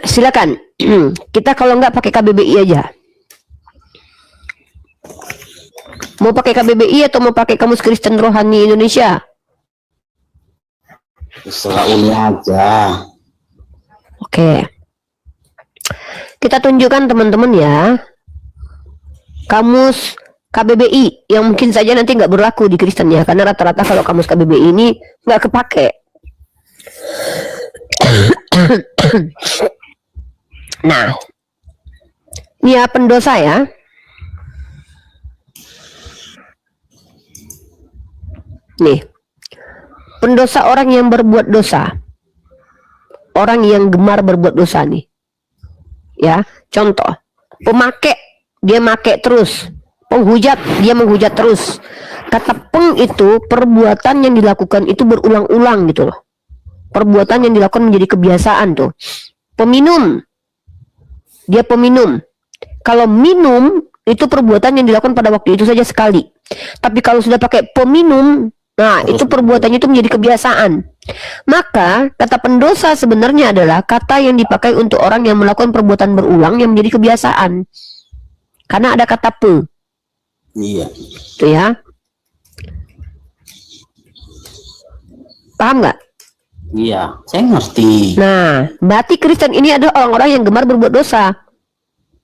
Silakan. Kita kalau nggak pakai KBBI aja. Mau pakai KBBI atau mau pakai Kamus Kristen Rohani Indonesia? Terserah Uni aja. Oke. Kita tunjukkan teman-teman ya. Kamus KBBI yang mungkin saja nanti nggak berlaku di Kristen ya, karena rata-rata kalau kamus KBBI ini nggak kepake. Nah, ini ya pendosa ya. Nih, pendosa orang yang berbuat dosa, orang yang gemar berbuat dosa nih. Ya, contoh, pemakai dia make terus. Penghujat, dia menghujat terus. Kata peng itu perbuatan yang dilakukan itu berulang-ulang gitu loh. Perbuatan yang dilakukan menjadi kebiasaan tuh. Peminum, dia peminum. Kalau minum itu perbuatan yang dilakukan pada waktu itu saja sekali. Tapi kalau sudah pakai peminum, nah itu perbuatannya itu menjadi kebiasaan. Maka kata pendosa sebenarnya adalah kata yang dipakai untuk orang yang melakukan perbuatan berulang yang menjadi kebiasaan. Karena ada kata pe. Iya. Itu ya. Paham nggak? Iya, saya ngerti. Nah, berarti Kristen ini adalah orang-orang yang gemar berbuat dosa.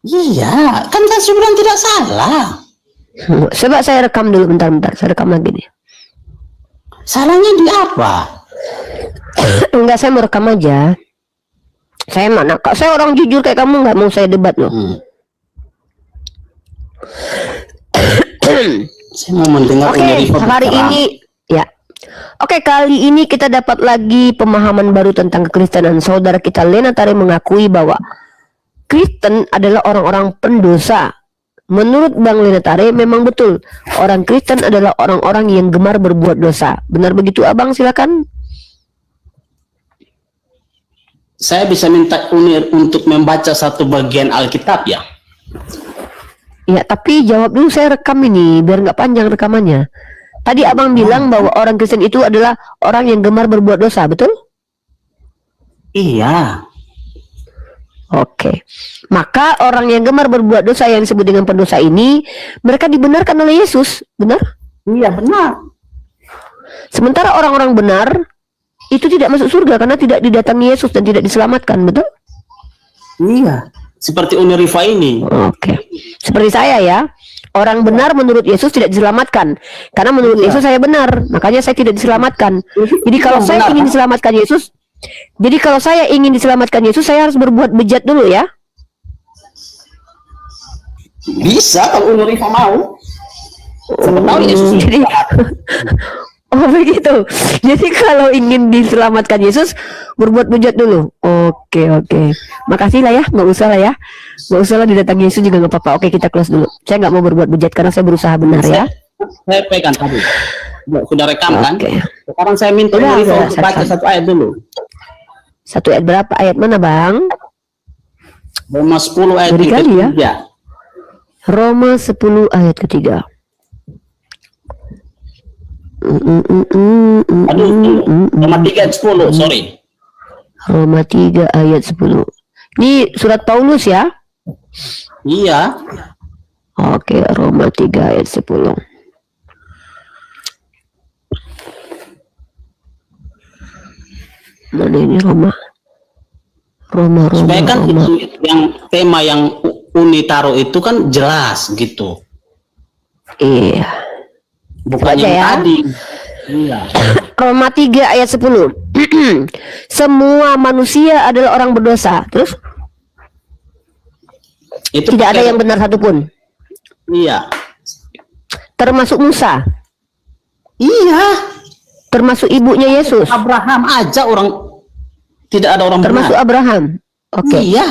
Iya, kan saya bilang tidak salah. Coba saya rekam dulu bentar-bentar. Saya rekam lagi nih. Salahnya di apa? Enggak, saya mau rekam aja. Saya mana? Kok saya orang jujur kayak kamu, nggak mau saya debat loh. Saya mau mendengar. Oke, hari ini ya. Oke, kali ini kita dapat lagi pemahaman baru tentang kekristenan. Saudara kita Lena Tare mengakui bahwa Kristen adalah orang-orang pendosa. Menurut Bang Lena Tare memang betul. Orang Kristen adalah orang-orang yang gemar berbuat dosa. Benar begitu, Abang? Silakan. Saya bisa minta Unir untuk membaca satu bagian Alkitab ya? Ya, tapi jawab dulu, saya rekam ini biar nggak panjang rekamannya. Tadi Abang bilang bahwa orang Kristen itu adalah orang yang gemar berbuat dosa, betul? Iya. Oke. Maka orang yang gemar berbuat dosa yang disebut dengan pendosa ini, mereka dibenarkan oleh Yesus, benar? Iya, benar. Sementara orang-orang benar itu tidak masuk surga karena tidak didatangi Yesus dan tidak diselamatkan, betul? Iya. Seperti Uni Rifa ini. Oke. Seperti saya ya. Orang benar menurut Yesus tidak diselamatkan. Karena menurut Yesus saya benar, makanya saya tidak diselamatkan. Jadi kalau saya ingin diselamatkan Yesus, jadi kalau saya ingin diselamatkan Yesus, saya harus berbuat bejat dulu ya. Bisa kalau Uni Rifa mau. Siapa tahu Yesus Jadi, oh begitu. Jadi kalau ingin diselamatkan Yesus, berbuat bejat dulu. Oke. Makasih lah ya, nggak usah lah ya. Nggak usah lah didatangi Yesus juga nggak apa-apa. Oke, kita close dulu. Saya nggak mau berbuat bejat karena saya berusaha benar ya. Saya pegang tadi. Sudah rekam kan? Oke. Sekarang saya minta Udah, Uni Rifa udah, untuk baca saya- satu ayat dulu. Satu ayat berapa? Ayat mana, Bang? Roma 10 ayat Ngeri kali ya. ketiga. Roma 10 ayat ketiga. Aduh, Roma 3 ayat 10, sorry. Roma 3 ayat 10. Ini surat Paulus ya? Iya. Oke, Roma 3 ayat 10. Mana ini Roma? Roma. Supaya kan itu yang tema yang Uni taruh itu kan jelas gitu. Iya. Bukan Baca yang ya. tadi. Iya. Roma 3 ayat 10. Semua manusia adalah orang berdosa. Terus Itu tidak ada pakai- yang benar satupun. Iya. Termasuk Musa, Iya. termasuk ibunya Yesus, Abraham aja orang tidak ada orang termasuk benar. Abraham. Oke. Iya.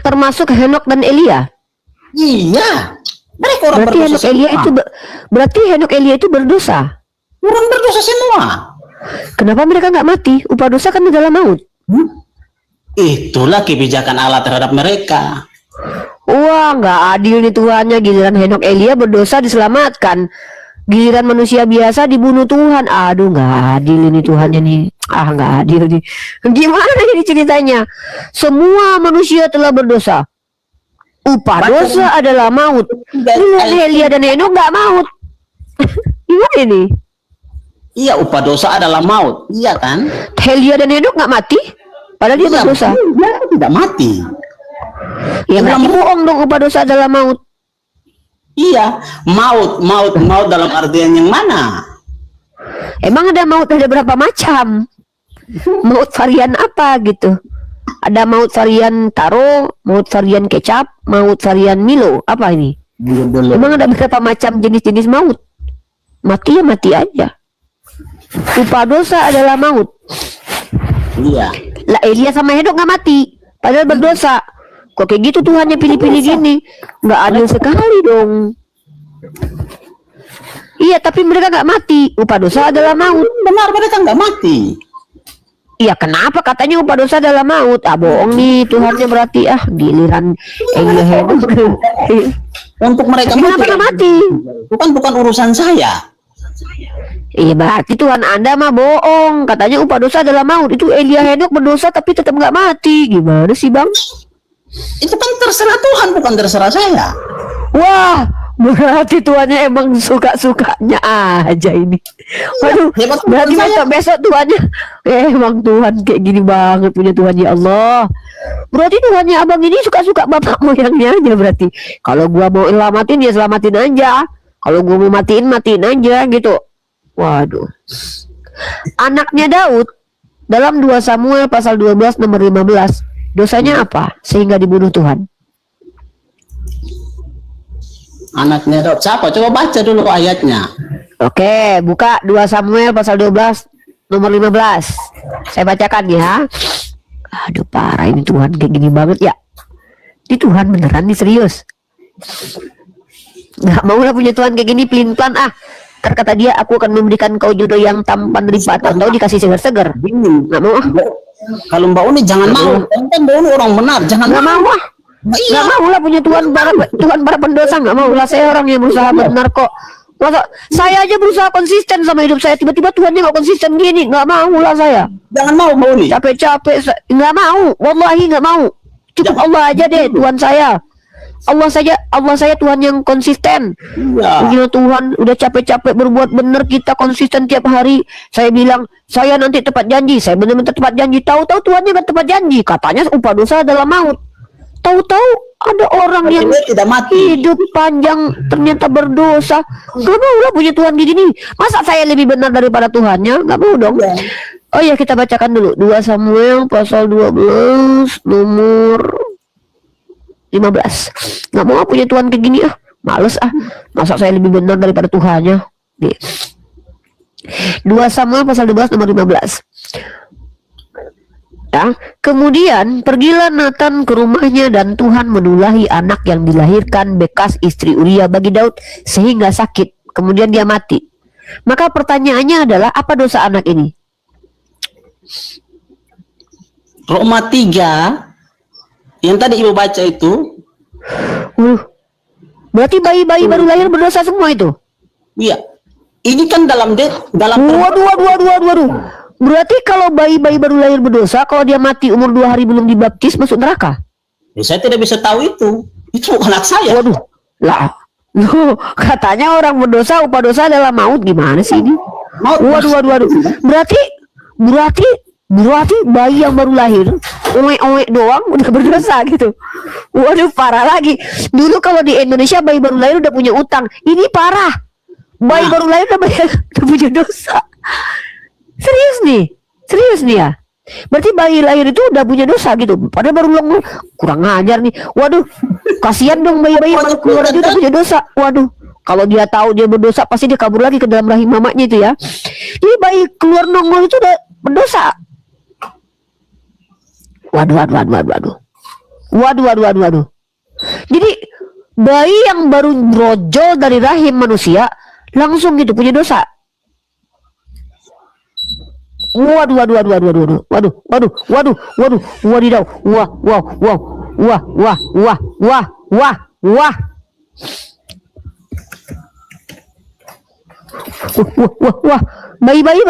Termasuk Henok dan Elia. Iya. Mereka orang Berarti berdosa Henok Elia semua. itu berarti Henok Elia itu berdosa. Orang berdosa semua. Kenapa mereka nggak mati? Upah dosa kan adalah maut. Itulah kebijakan Allah terhadap mereka. Wah, nggak adil nih Tuhannya. Giliran Henok Elia berdosa diselamatkan, giliran manusia biasa dibunuh Tuhan. Aduh, nggak adil ini Tuhannya nih. Ah, nggak adil nih. Gimana ini ceritanya? Semua manusia telah berdosa. Upah dosa adalah maut. Giliran Elia dan Henok nggak maut. Gimana ini? Iya, upah dosa adalah maut. Iya kan? Elia dan Henok nggak mati, padahal dia berdosa. Dia tidak mati. Ya berarti bohong dong, upah dosa adalah maut. Iya, maut dalam artian yang mana? Emang ada maut ada berapa macam? Maut varian apa gitu? Ada maut varian taro, maut varian kecap, maut varian Milo. Apa ini? Emang ada berapa macam jenis-jenis maut? Mati ya mati aja. Upah dosa adalah maut. Iya. Lah Elia sama Henok nggak mati, padahal berdosa. Kok kayak gitu Tuhannya pilih-pilih gini? Nggak adil sekali dong. Iya, tapi mereka nggak mati. Upah dosa adalah maut. Benar, mereka nggak mati. Iya, kenapa katanya upah dosa adalah maut? Ah, bohong nih Tuhannya berarti. Ah, giliran Elia Henok. Untuk mereka Kenapa nggak mati? bukan urusan saya. Iya, berarti Tuhan Anda mah bohong. Katanya upah dosa adalah maut. Itu Elia Henok berdosa tapi tetap nggak mati. Gimana sih Bang? Itu kan terserah Tuhan, bukan terserah saya. Wah, berarti Tuhannya emang suka-sukanya aja ini. Waduh, Hebat berarti Tuhan saya. besok Tuhannya emang Tuhan kayak gini banget punya Tuhan, ya Allah. Berarti Tuhannya abang ini suka-suka bapak moyangnya aja berarti. Kalau gua mau selamatin ya selamatin aja. Kalau gua mau matiin aja gitu. Waduh. Anaknya Daud dalam 2 Samuel pasal 12 nomor 15, dosanya apa sehingga dibunuh Tuhan? Anaknya Daud siapa? Coba baca dulu ayatnya. Oke, buka 2 Samuel pasal 12 nomor 15. Saya bacakan ya. Aduh, parah ini Tuhan kayak gini banget ya. Ini Tuhan beneran nih, serius. Nggak mau lah punya Tuhan kayak gini pelin-pelan ah. Kata dia, aku akan memberikan kau jodoh yang tampan dari batang, tahu dikasih segar-segar. Nggak mau ah. Kalau Mbak Uni jangan mau. Kan Mbak Uni orang benar, jangan Nggak mau ah. Iya. Nggak mau lah punya Tuhan para pendosa. Nggak mau lah, saya orang yang berusaha benar kok. Masa saya aja berusaha konsisten sama hidup saya, tiba-tiba Tuhannya nggak konsisten gini. Nggak mau lah saya. Jangan mau Mbak Uni. Capek-capek nggak mau, wallahi nggak mau. Cukup Allah aja deh Tuhan saya. Allah saya Tuhan yang konsisten. Iya. Gila Tuhan, udah capek-capek berbuat benar, kita konsisten tiap hari. Saya bilang, saya nanti tepat janji, saya benar-benar tepat janji. Tahu-tahu Tuhannya kan tepat janji. Katanya upah dosa adalah maut. Tahu-tahu ada orang yang Dia tidak mati. hidup panjang ternyata berdosa. Gak mau lah punya Tuhan gini. Masa saya lebih benar daripada Tuhannya? Gak mau dong. Oh ya, kita bacakan dulu 2 Samuel pasal 12 nomor 15. Nggak mau punya Tuhan kayak gini ah. Males ah. Masa saya lebih benar daripada Tuhannya. Nih. 2 Samuel pasal 12 nomor 15. Ya, kemudian pergilah Nathan ke rumahnya dan Tuhan menulahi anak yang dilahirkan bekas istri Uria bagi Daud sehingga sakit. Kemudian dia mati. Maka pertanyaannya adalah apa dosa anak ini? Roma 3 yang tadi Ibu baca itu. Berarti bayi-bayi baru lahir berdosa semua itu? Iya. Ini kan dalam Waduh. Berarti kalau bayi-bayi baru lahir berdosa, kalau dia mati umur 2 hari belum dibaptis masuk neraka? Ya, saya tidak bisa tahu itu. Itu anak saya. Waduh. Lah. Loh, katanya orang berdosa upah dosa adalah maut, gimana sih ini? Waduh. Berarti bayi yang baru lahir oek doang udah berdosa gitu. Waduh, parah lagi. Dulu kalau di Indonesia bayi baru lahir udah punya utang. Ini parah. Bayi baru lahir udah punya dosa. Serius nih ya. Berarti bayi lahir itu udah punya dosa gitu. Padahal baru long, kurang ajar nih. Waduh, kasihan dong bayi-bayi yang baru keluar aja udah punya dosa. Waduh, kalau dia tahu dia berdosa pasti dia kabur lagi ke dalam rahim mamanya itu ya. Ini bayi keluar nongol itu udah berdosa. Waduh. Jadi bayi yang baru brojol dari rahim manusia langsung gitu punya dosa. Waduh. Wadidaw. Wow. wah, wah, wah, wah, wah, wah. Wah, wah, wah. Bayi-bayi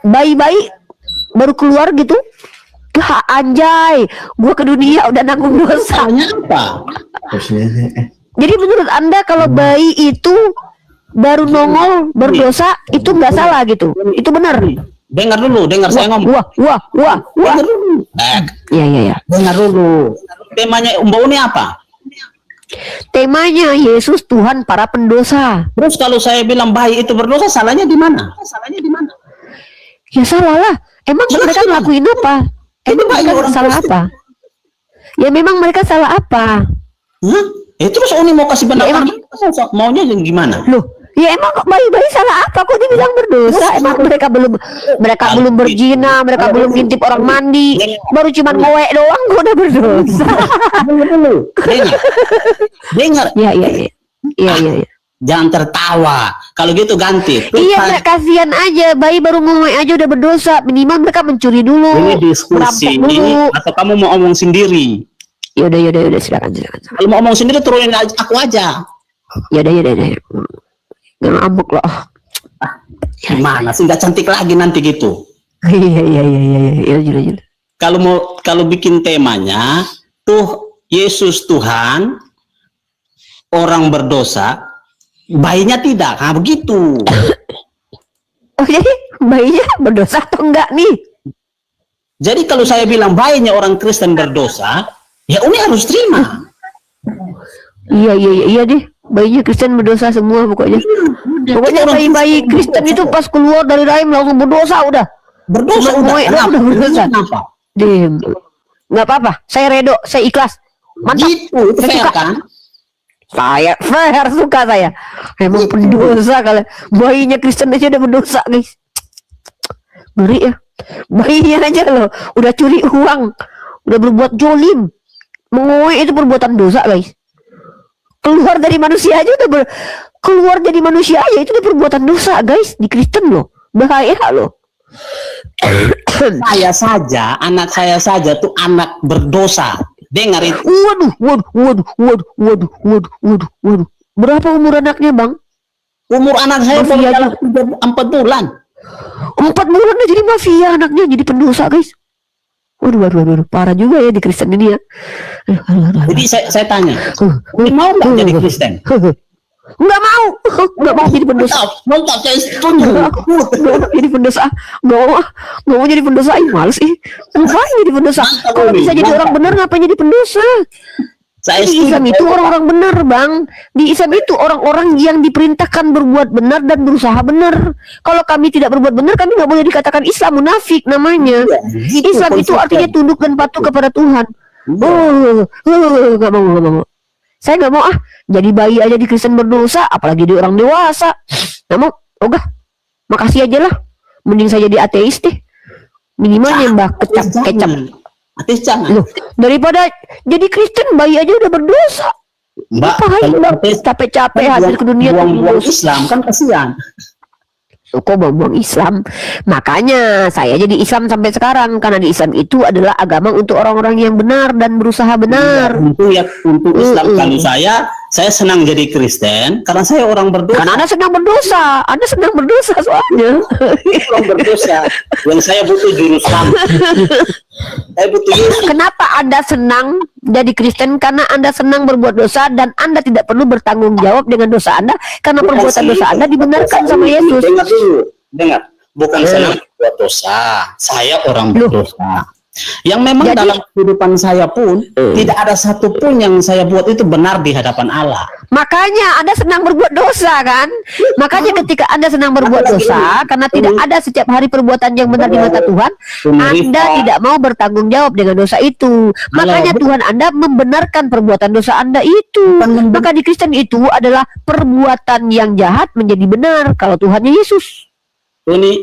bayi-bayi baru keluar gitu. Wah, anjay, gua ke dunia udah nanggung dosa. Salahnya apa? Jadi menurut Anda kalau bayi itu baru nongol berdosa itu nggak salah gitu? Itu benar? Dengar dulu, dengar saya ngomong. Wah, wah, wah, wah. Dengar dulu. Iya, iya, iya. Dengar dulu. Temanya Mbak Uni apa? Temanya Yesus Tuhan para pendosa. Terus kalau saya bilang bayi itu berdosa, salahnya di mana? Salahnya di mana? Ya salah lah. Emang mereka ngelakuin apa? Emang bayi mereka orang salah Kristen. apa? Ya memang mereka salah apa? Hah? Terus Uni mau kasih Ya, pendapat maunya yang gimana? Loh, ya emang bayi-bayi salah apa? Kok dibilang berdosa? Emang mereka belum berzina, mereka belum ngintip orang mandi, baru cuman ngowek doang kok udah berdosa. Dengar dulu. Dengar. Iya, iya, iya. Iya, iya, iya. Jangan tertawa. Kalau gitu ganti. Iya, mereka kasihan aja. Bayi baru ngomong aja udah berdosa. Minimal mereka mencuri dulu, Ini diskusi merampok dulu. atau kamu mau omong sendiri? Yaudah, silakan. Kalau mau omong sendiri turunin aku aja. Yaudah. Nggak ngambek loh. Gimana sih, nggak cantik lagi nanti gitu. Iya. Kalau bikin temanya tuh Yesus Tuhan, orang berdosa, bayinya tidak. Nah begitu. Oh jadi bayinya berdosa atau enggak nih? Jadi kalau saya bilang bayinya orang Kristen berdosa, ya Uni harus terima. Iya deh. Bayinya Kristen berdosa semua pokoknya. Pokoknya bayi-bayi Kristen itu pas keluar dari rahim langsung berdosa udah. Berdosa Cuma udah. ngomongin Kenapa? udah berdosa. Kenapa? Dem. Nggak apa-apa. Saya redo. Saya ikhlas. Mantap. Gitu, itu Saya fair suka. kan? Saya fair, suka saya. Emang pendosa kalian. Bayinya Kristen aja udah berdosa guys. Ngeri ya. Bayinya aja loh udah curi uang, udah berbuat jolim. Mengowe itu perbuatan dosa guys. Keluar dari manusia aja udah keluar dari manusia aja itu udah perbuatan dosa guys. Di Kristen loh. Bahaya loh. Anak saya saja tuh anak berdosa. Dengar itu. Waduh. Berapa umur anaknya, Bang? Umur anak saya Mafia baru 4 bulan. 4 bulan udah jadi mafia anaknya, jadi pendosa, guys. Waduh. Parah juga ya di Kristen ini ya. Jadi saya tanya, mau nggak jadi Kristen? Nggak mau jadi pendosa. Mantap, saya setuju. Nggak mau jadi pendosa. Nggak mau jadi pendosa. Males sih. Ngapain jadi pendosa? Mantap, Kalau Umi. bisa jadi orang benar, ngapain jadi pendosa? Saya Di Islam setuju. itu orang-orang benar, Bang. Di Islam itu orang-orang yang diperintahkan berbuat benar dan berusaha benar. Kalau kami tidak berbuat benar, kami nggak boleh dikatakan Islam, munafik namanya. Gitu, Islam itu konsisten. artinya tunduk dan patuh kepada Tuhan. Nggak mau. Saya nggak mau jadi bayi aja di Kristen berdosa, apalagi di orang dewasa. Nggak mau. Ogah, makasih aja lah. Mending saya jadi ateis deh. Minimal nyembah kecap. Ateis jangan. Loh, daripada jadi Kristen bayi aja udah berdosa. Mbak, Ngapain, kalau Mbak? ateis Capek-capek hadir ke dunia buang-buang terus. Islam kan kasihan. Kok buang Islam? Makanya saya jadi Islam sampai sekarang, karena di Islam itu adalah agama untuk orang-orang yang benar dan berusaha benar. Untuk Islam kalau saya senang jadi Kristen karena saya orang berdosa. Karena Anda sedang berdosa soalnya. Orang berdosa. Yang saya butuh juru selamat. Saya butuh Yesus. Kenapa Anda senang jadi Kristen? Karena Anda senang berbuat dosa dan Anda tidak perlu bertanggung jawab dengan dosa Anda, karena perbuatan dosa Anda dibenarkan sama Yesus. Dengar. Bukan senang berbuat dosa. Saya orang berdosa. Yang memang Jadi- dalam kehidupan saya pun tidak ada satupun yang saya buat itu benar di hadapan Allah. Makanya Anda senang berbuat dosa kan? Makanya ketika Anda senang berbuat dosa, karena tidak ada setiap hari perbuatan yang benar di mata Tuhan, Anda tidak mau bertanggung jawab dengan dosa itu. Makanya Tuhan Anda membenarkan perbuatan dosa Anda itu. Maka di Kristen itu adalah perbuatan yang jahat menjadi benar kalau Tuhannya Yesus. Ini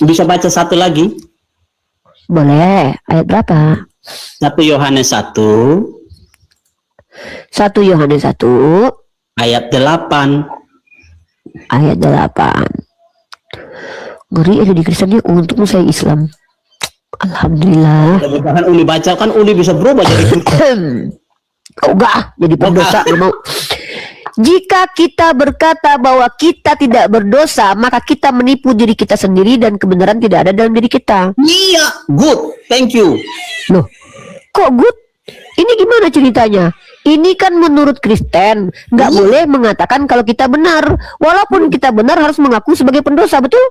bisa baca satu lagi. Boleh. Ayat berapa? 1 Yohanes 1 1 Yohanes 1 ayat 8. ayat 8. Ngeri ada di Kristen ini, untung saya Islam. Alhamdulillah. Mudah-mudahan Uli baca, kan Uli bisa berubah jadi Oh enggak, jadi pendosa nggak mau. Jika kita berkata bahwa kita tidak berdosa, maka kita menipu diri kita sendiri dan kebenaran tidak ada dalam diri kita. Iya, good, thank you. Loh, kok good? Ini gimana ceritanya? Ini kan menurut Kristen nggak boleh mengatakan kalau kita benar. Walaupun kita benar harus mengaku sebagai pendosa, betul?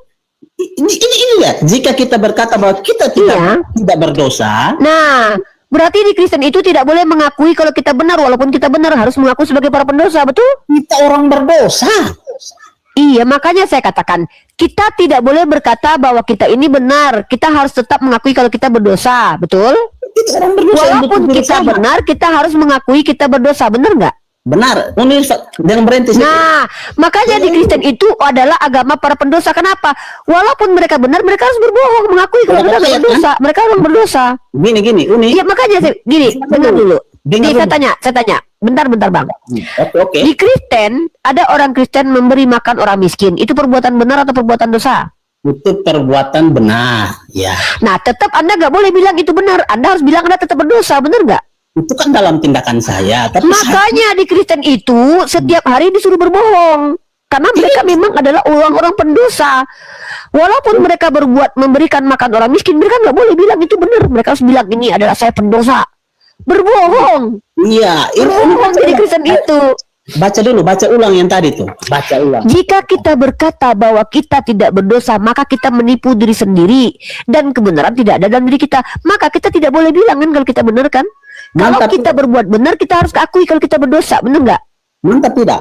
Ini ya, jika kita berkata bahwa kita tidak berdosa, Nah, berarti di Kristen itu tidak boleh mengakui kalau kita benar, walaupun kita benar harus mengaku sebagai para pendosa, betul? kita orang berdosa. Iya, makanya saya katakan kita tidak boleh berkata bahwa kita ini benar. Kita harus tetap mengakui kalau kita berdosa, betul? Kita orang berdosa yang Walaupun betul-betul kita sama. benar, kita harus mengakui kita berdosa, benar nggak? Benar, Uni jangan berhenti. Nah, makanya di Kristen itu adalah agama para pendosa. Kenapa? Walaupun mereka benar, mereka harus berbohong, mengakui kalau mereka Benar, berdosa. Mereka orang berdosa. Gini, Uni. Iya, makanya gini, dengar dulu. Dengar Nih, saya dulu. tanya. Bentar, Bang. Oke. Di Kristen, ada orang Kristen memberi makan orang miskin. Itu perbuatan benar atau perbuatan dosa? Itu perbuatan benar, ya. Nah, tetap Anda nggak boleh bilang itu benar. Anda harus bilang Anda tetap berdosa, benar nggak? Itu kan dalam tindakan saya, tapi Makanya di Kristen itu setiap hari disuruh berbohong. Karena mereka memang adalah orang-orang pendosa. Walaupun mereka memberikan makan orang miskin, mereka nggak boleh bilang itu benar. Mereka harus bilang ini adalah saya pendosa. Berbohong. iya, Berbohong di Kristen itu. baca ulang yang tadi tuh. Baca ulang. Jika kita berkata bahwa kita tidak berdosa, maka kita menipu diri sendiri dan kebenaran tidak ada dalam diri kita. Maka kita tidak boleh bilang kan kalau kita benar kan? Kalau Mantap. kita berbuat benar, kita harus akui kalau kita berdosa, benar nggak? Mantap tidak?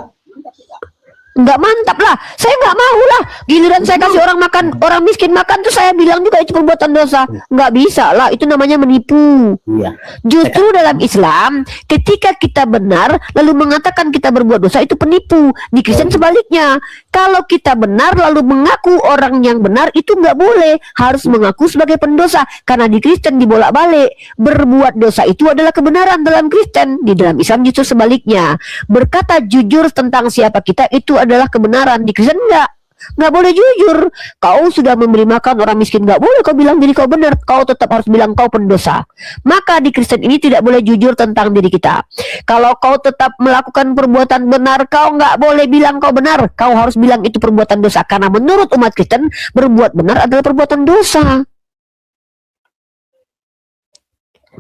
Nggak mantap lah, saya nggak mau lah. Giliran saya kasih orang miskin makan tuh saya bilang juga itu perbuatan dosa. Nggak bisa lah, itu namanya menipu. Iya. Justru dalam Islam, ketika kita benar lalu mengatakan kita berbuat dosa, itu penipu. Di Kristen sebaliknya, kalau kita benar lalu mengaku orang yang benar, itu nggak boleh, harus mengaku sebagai pendosa. Karena di Kristen dibolak-balik, berbuat dosa itu adalah kebenaran dalam Kristen. Di dalam Islam justru sebaliknya, berkata jujur tentang siapa kita itu adalah kebenaran. Di Kristen nggak boleh jujur. Kau sudah memberi makan orang miskin, nggak boleh kau bilang diri kau benar. Kau tetap harus bilang kau pendosa. Maka di Kristen ini tidak boleh jujur tentang diri kita. Kalau kau tetap melakukan perbuatan benar, kau nggak boleh bilang kau benar. Kau harus bilang itu perbuatan dosa. Karena menurut umat Kristen, berbuat benar adalah perbuatan dosa.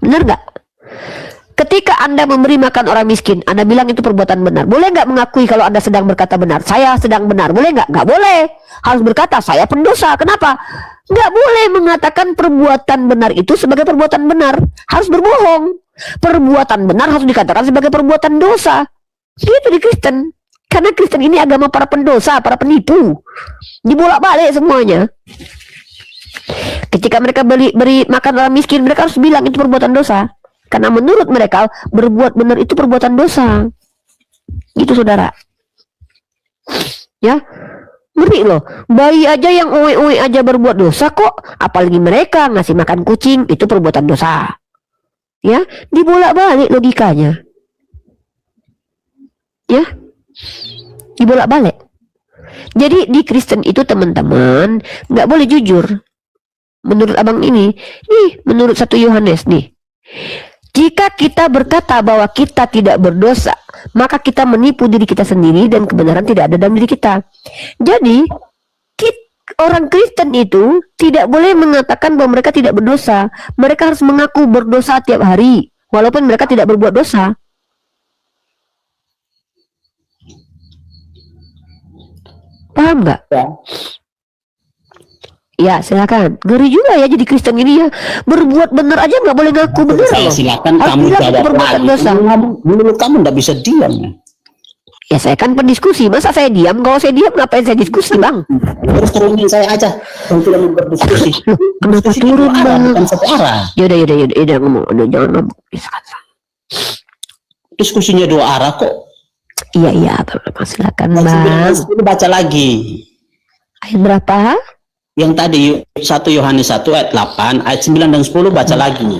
Benar nggak? Ketika Anda memberi makan orang miskin, Anda bilang itu perbuatan benar. Boleh nggak mengakui kalau Anda sedang berkata benar? Saya sedang benar. Boleh nggak? Nggak boleh. Harus berkata, saya pendosa. Kenapa? Nggak boleh mengatakan perbuatan benar itu sebagai perbuatan benar. Harus berbohong. Perbuatan benar harus dikatakan sebagai perbuatan dosa. Itu di Kristen. Karena Kristen ini agama para pendosa, para penipu. Dibolak-balik semuanya. Ketika mereka beri makan orang miskin, mereka harus bilang itu perbuatan dosa. Karena menurut mereka berbuat benar itu perbuatan dosa. Gitu saudara. Ya, ngeri loh. Bayi aja yang uwe-uwe aja berbuat dosa kok. Apalagi mereka ngasih makan kucing, itu perbuatan dosa. Ya, dibolak-balik logikanya. Ya, dibolak-balik. Jadi di Kristen itu teman-teman nggak boleh jujur. Menurut abang ini, menurut 1 Yohanes nih. Jika kita berkata bahwa kita tidak berdosa, maka kita menipu diri kita sendiri dan kebenaran tidak ada dalam diri kita. Jadi, orang Kristen itu tidak boleh mengatakan bahwa mereka tidak berdosa. Mereka harus mengaku berdosa tiap hari, walaupun mereka tidak berbuat dosa. Paham nggak? Ya, silakan. Ngeri juga ya jadi Kristen ini ya. Berbuat benar aja nggak boleh ngaku benar Saya loh. silakan Harus kamu bilang jawab itu perbuatan lagi. dosa. Menurut kamu nggak bisa diam. Ya saya kan pendiskusi. Masa saya diam? Kalau saya diam ngapain saya diskusi, Bang? Terus turunin saya aja. Kamu tidak mau berdiskusi. Loh, kenapa Diskusi turun, dua arah, Bang? bukan satu arah. Yaudah ngomong. Jangan ngomong. Diskusinya 2 arah kok. Iya, Bang. Silakan, Ayat 9 dan Bang. 10 baca lagi. Ayat berapa? Yang tadi 1 Yohanes 1 ayat 8, ayat 9 dan 10 baca lagi.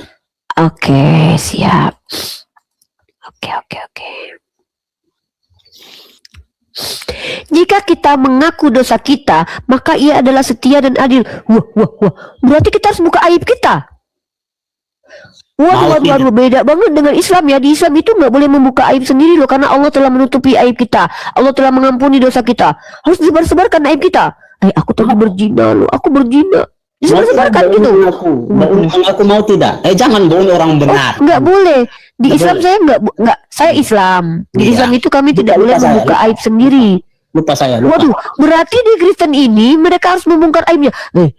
Oke, siap. Oke. Jika kita mengaku dosa kita, maka ia adalah setia dan adil. Wah. Berarti kita harus buka aib kita. Waduh, beda banget dengan Islam ya. Di Islam itu nggak boleh membuka aib sendiri loh, karena Allah telah menutupi aib kita. Allah telah mengampuni dosa kita. Harus disebar-sebarkan aib kita. Aku tadi berzina loh, aku berzina. Disebar-sebarkan gitu. Aku mau tidak? Jangan bohong orang benar. Nggak boleh. Di Islam saya nggak. Saya Islam. Di Islam itu kami tidak boleh membuka aib sendiri. Lupa. Waduh, berarti di Kristen ini mereka harus membongkar aibnya.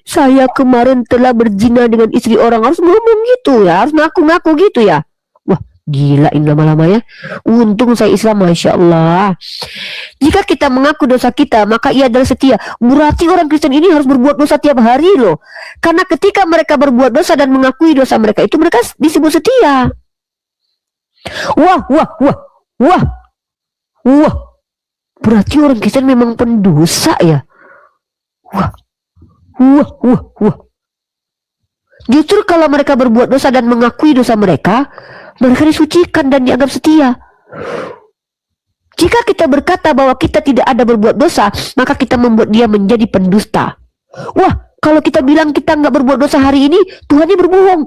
Saya kemarin telah berzina dengan istri orang, harus ngomong gitu ya, harus ngaku-ngaku gitu ya. Wah, gila ini lama-lama ya. Untung saya Islam, Masya Allah. Jika kita mengaku dosa kita, maka ia adalah setia. Berarti orang Kristen ini harus berbuat dosa tiap hari loh. Karena ketika mereka berbuat dosa dan mengakui dosa mereka itu, mereka disebut setia. Wah. Berarti orang Kristen memang pendosa ya. Wah. Justru kalau mereka berbuat dosa dan mengakui dosa mereka disucikan dan dianggap setia. Jika kita berkata bahwa kita tidak ada berbuat dosa, maka kita membuat dia menjadi pendusta. Wah, kalau kita bilang kita nggak berbuat dosa hari ini, Tuhannya berbohong.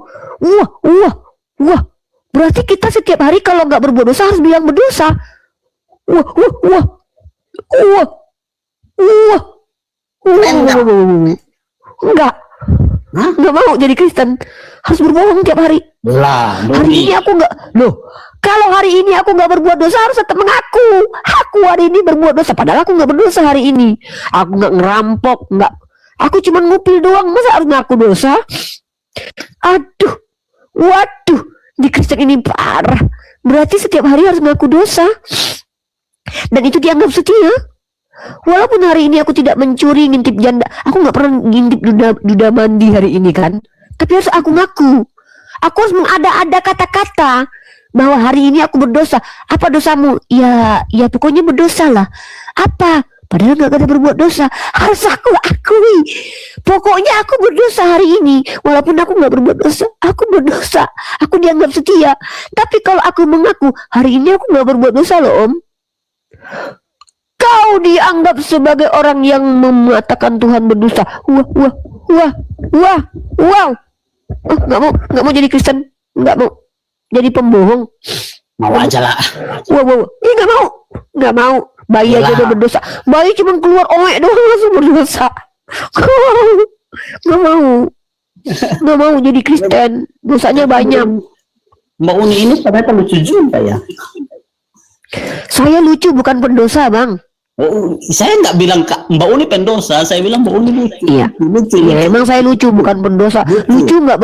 Wah. Berarti kita setiap hari kalau nggak berbuat dosa harus bilang berdosa. Wah. Enggak mau jadi Kristen, harus berbohong tiap hari. Hari ini aku nggak, kalau hari ini aku nggak berbuat dosa harus tetap mengaku aku hari ini berbuat dosa, padahal aku nggak berdosa hari ini. Aku nggak ngerampok, nggak, aku cuma ngupil doang, masa harus ngaku dosa? Waduh, di Kristen ini parah. Berarti setiap hari harus ngaku dosa. Dan itu dianggap setia. Walaupun hari ini aku tidak mencuri, ngintip janda, aku nggak pernah ngintip duda mandi hari ini kan, tapi harus aku ngaku. Aku harus mengada-ada kata-kata bahwa hari ini aku berdosa. Apa dosamu? Ya pokoknya berdosa lah. Apa? Padahal nggak ada berbuat dosa. Harus aku akui. Pokoknya aku berdosa hari ini. Walaupun aku nggak berbuat dosa, aku berdosa. Aku dianggap setia. Tapi kalau aku mengaku hari ini aku nggak berbuat dosa loh, Om, kau dianggap sebagai orang yang mengatakan Tuhan berdusta. Wow. Nggak mau jadi Kristen, nggak mau jadi pembohong. Mau aja lah. Wow. Nggak mau. Bayi aja udah berdosa. Bayi cuma keluar oek doang langsung berdosa. Nggak mau jadi Kristen. Dosanya banyak. Mbak Uni ini ternyata lucu juga ya. Saya lucu bukan pendosa, Bang. Saya nggak bilang Mbak Uni pendosa, saya bilang Mbak Uni lucu. Iya, emang saya lucu bukan pendosa. Lucu nggak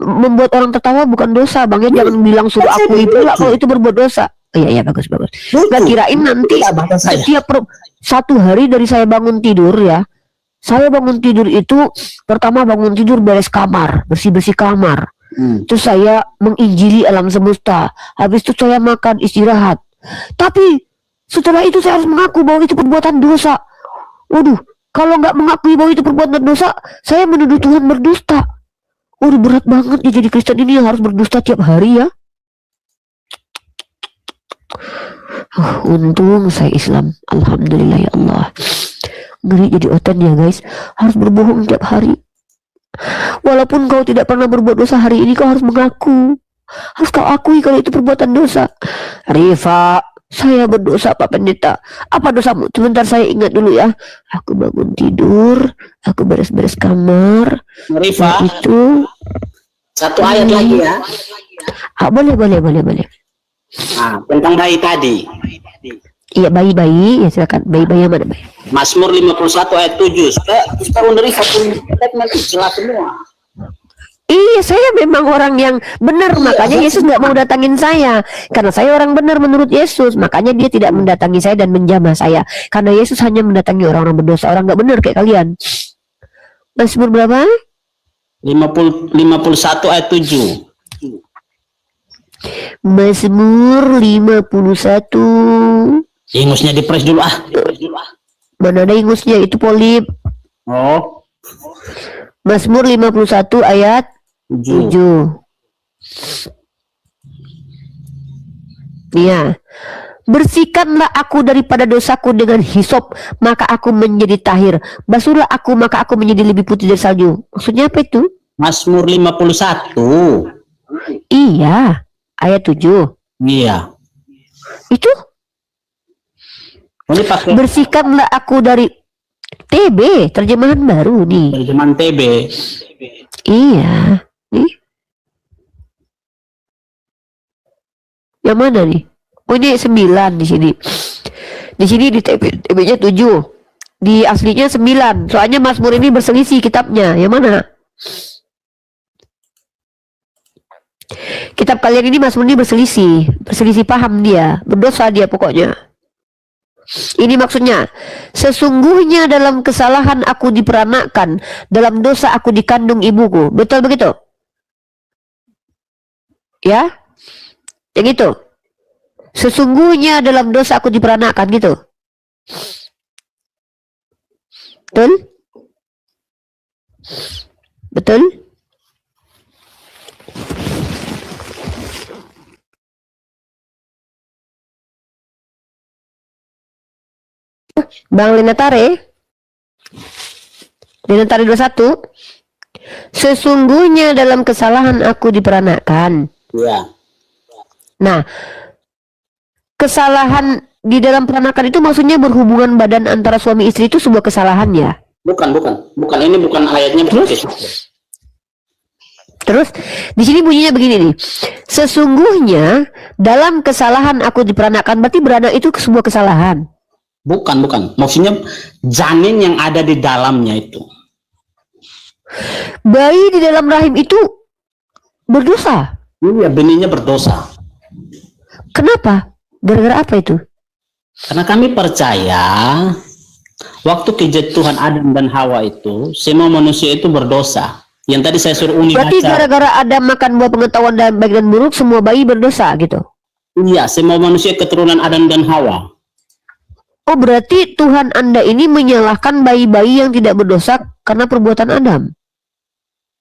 membuat orang tertawa bukan dosa, Bang. Ya jangan bilang suruh akui pula kalau itu berbuat dosa. Iya, bagus. Nggak kirain nanti setiap satu hari dari saya bangun tidur ya. Saya bangun tidur itu pertama bangun tidur beres kamar, bersih kamar. Terus saya menginjili alam semesta. Habis itu saya makan, istirahat. Tapi setelah itu saya harus mengaku bahwa itu perbuatan dosa. Waduh, kalau nggak mengakui bahwa itu perbuatan dosa, saya menuduh Tuhan berdusta. Waduh, berat banget ya jadi Kristen ini yang harus berdusta tiap hari ya. Untung saya Islam, alhamdulillah ya Allah. Ngeri jadi oten ya guys, harus berbohong tiap hari. Walaupun kau tidak pernah berbuat dosa hari ini, kau harus mengaku. Harus kau akui kalau itu perbuatan dosa. Rifa, saya berdosa Pak Pendeta. Apa dosamu? Sebentar saya ingat dulu ya. Aku bangun tidur, aku beres-beres kamar. Rifa, itu satu ayat lagi ya. Boleh. Tentang bayi tadi. Iya, bayi ya silakan. Bayi yang mana bayi? Mazmur 51 ayat 7. Kita Rifa pun nanti jelas semua. Iya, saya memang orang yang benar, makanya Yesus nggak mau datangin saya. Karena saya orang benar menurut Yesus, makanya dia tidak mendatangi saya dan menjamah saya. Karena Yesus hanya mendatangi orang-orang berdosa, orang nggak benar kayak kalian. Mazmur berapa? 51 ayat 7. Mazmur 51. Ingusnya dipres dulu Mana ada ingusnya, itu polip. Oh. Mazmur 51 ayat 7. Iya. Bersihkanlah aku daripada dosaku dengan hisop, maka aku menjadi tahir. Basuhlah aku, maka aku menjadi lebih putih dari salju. Maksudnya apa itu? Mazmur 51. Iya, ayat 7. Iya. Itu Ini pakai bersihkanlah aku dari TB, terjemahan baru nih. terjemahan TB. Iya. Nih. Yang mana nih? Oh, ini 9 di sini. Di sini di TB-nya 7. Di aslinya 9. Soalnya Mazmur ini berselisih kitabnya. Yang mana? Kitab kalian ini Mazmur ini berselisih. Berselisih paham dia. Berdosa dia pokoknya. Ini maksudnya, sesungguhnya dalam kesalahan aku diperanakkan, dalam dosa aku dikandung ibuku. Betul begitu? Ya? Yang itu. Sesungguhnya dalam dosa aku diperanakkan gitu. Betul? Betul? Bang Lenatare 21. Sesungguhnya dalam kesalahan aku diperanakkan. Iya. Nah, kesalahan di dalam peranakan itu maksudnya berhubungan badan antara suami istri itu sebuah kesalahan ya. Bukan. Ini bukan ayatnya. Terus di sini bunyinya begini nih. Sesungguhnya dalam kesalahan aku diperanakan, berarti beranak itu sebuah kesalahan. Bukan. Maksudnya janin yang ada di dalamnya itu. Bayi di dalam rahim itu berdosa. Iya, benihnya berdosa. Kenapa? Gara-gara apa itu? Karena kami percaya waktu kejatuhan Adam dan Hawa itu semua manusia itu berdosa. Yang tadi saya suruh Uni Berarti baca. gara-gara Adam makan buah pengetahuan dan baik dan buruk, semua bayi berdosa gitu. Iya, semua manusia keturunan Adam dan Hawa. Oh, berarti Tuhan Anda ini menyalahkan bayi-bayi yang tidak berdosa karena perbuatan Adam.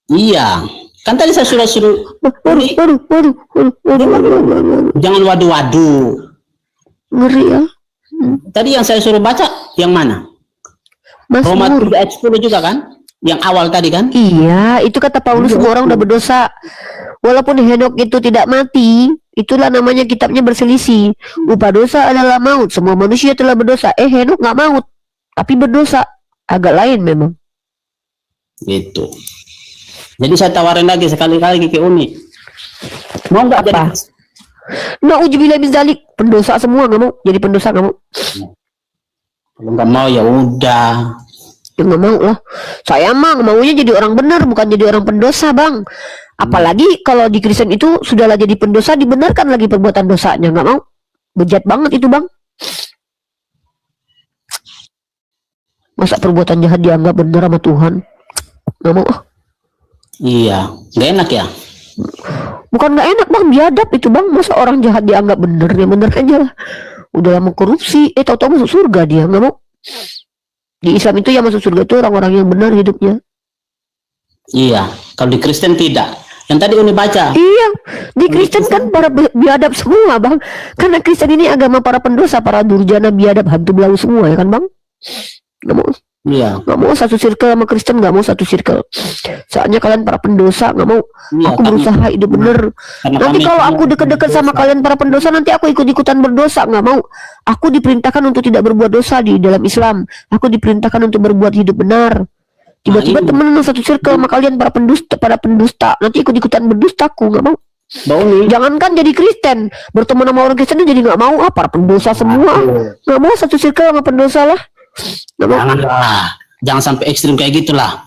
Iya, kan tadi saya suruh Uni, Waduh. jangan wadu-wadu. Ngeri ya. Tadi yang saya suruh baca yang mana? Roma Mazmur. 3 ayat 10 juga kan? Yang awal tadi kan? Iya, itu kata Paulus, semua orang udah berdosa. Walaupun Henok itu tidak mati, itulah namanya kitabnya berselisih. Upah dosa adalah maut. Semua manusia telah berdosa. Henok nggak maut, tapi berdosa. Agak lain memang. Gitu. Jadi saya tawarin lagi sekali-kali ke Uni. Mau nggak jadi? Apa? Na'udzubillah min zalik. Pendosa semua nggak mau. Jadi pendosa nggak mau. Kalau nggak mau ya udah. Ya nggak mau lah. Saya mah maunya jadi orang benar, bukan jadi orang pendosa, Bang. Apalagi kalau di Kristen itu sudahlah jadi pendosa, dibenarkan lagi perbuatan dosanya. Nggak mau. Bejat banget itu, Bang. Masa perbuatan jahat dianggap benar sama Tuhan? Nggak mau ah. Iya, nggak enak ya. Bukan nggak enak, Bang, biadab itu, Bang. Masa orang jahat dianggap benar? Ya benar aja lah. Udah lama korupsi, tahu-tahu masuk surga dia. Nggak mau. Di Islam itu yang masuk surga itu orang-orang yang benar hidupnya. Iya, kalau di Kristen tidak. Yang tadi Uni baca. Iya, di Kristen kan para biadab semua, Bang. Karena Kristen ini agama para pendosa, para durjana, biadab, hantu belau semua, ya kan, Bang? Nggak mau. Iya. Nggak mau satu circle sama Kristen, nggak mau satu circle. Soalnya kalian para pendosa, nggak mau. Iya, Aku berusaha hidup bener. karena Nanti kami kalau semua aku deket-deket sama berdosa. kalian para pendosa, nanti aku ikut-ikutan berdosa. Nggak mau. Aku diperintahkan untuk tidak berbuat dosa di dalam Islam. Aku diperintahkan untuk berbuat hidup benar. Tiba-tiba ini- temen satu circle sama kalian para pendusta. Nanti ikut-ikutan berdustaku, nggak mau. Mbak Uni, Jangankan jadi Kristen, berteman sama orang Kristen jadi nggak mau. Para pendosa semua. Nggak mau satu circle sama pendosa lah. Nggak mau. janganlah. Jangan sampai ekstrim kayak gitulah.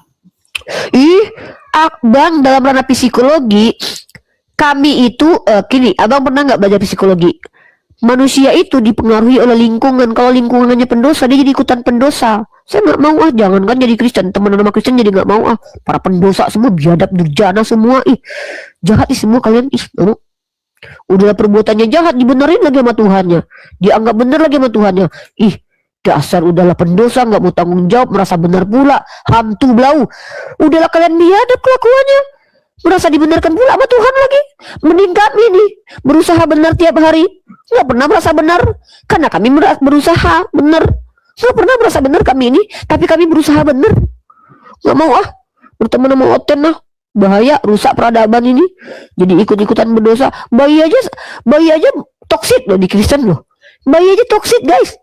Bang, dalam ranah psikologi, kami itu gini, abang pernah nggak belajar psikologi? Manusia itu dipengaruhi oleh lingkungan. Kalau lingkungannya pendosa, dia jadi ikutan pendosa. Saya nggak mau ah, jangankan jadi Kristen, teman sama Kristen jadi nggak mau ah. Para pendosa semua, biadab, durjana semua, jahat semua kalian, nggak mau. Udah perbuatannya jahat, dibenerin lagi sama Tuhannya, dianggap bener lagi sama Tuhannya. Dasar udahlah pendosa, nggak mau tanggung jawab, merasa benar pula, hantu belau. Udahlah kalian biadab kelakuannya, merasa dibenarkan pula sama Tuhan lagi. Mending kami nih berusaha benar tiap hari, nggak pernah merasa benar, karena kami berusaha benar. Nggak pernah merasa benar kami ini, tapi kami berusaha benar. Nggak mau ah berteman sama Oten ah. Bahaya, rusak peradaban ini. Jadi ikut-ikutan berdosa. Bayi aja toksik loh di Kristen loh. Bayi aja toksik, guys.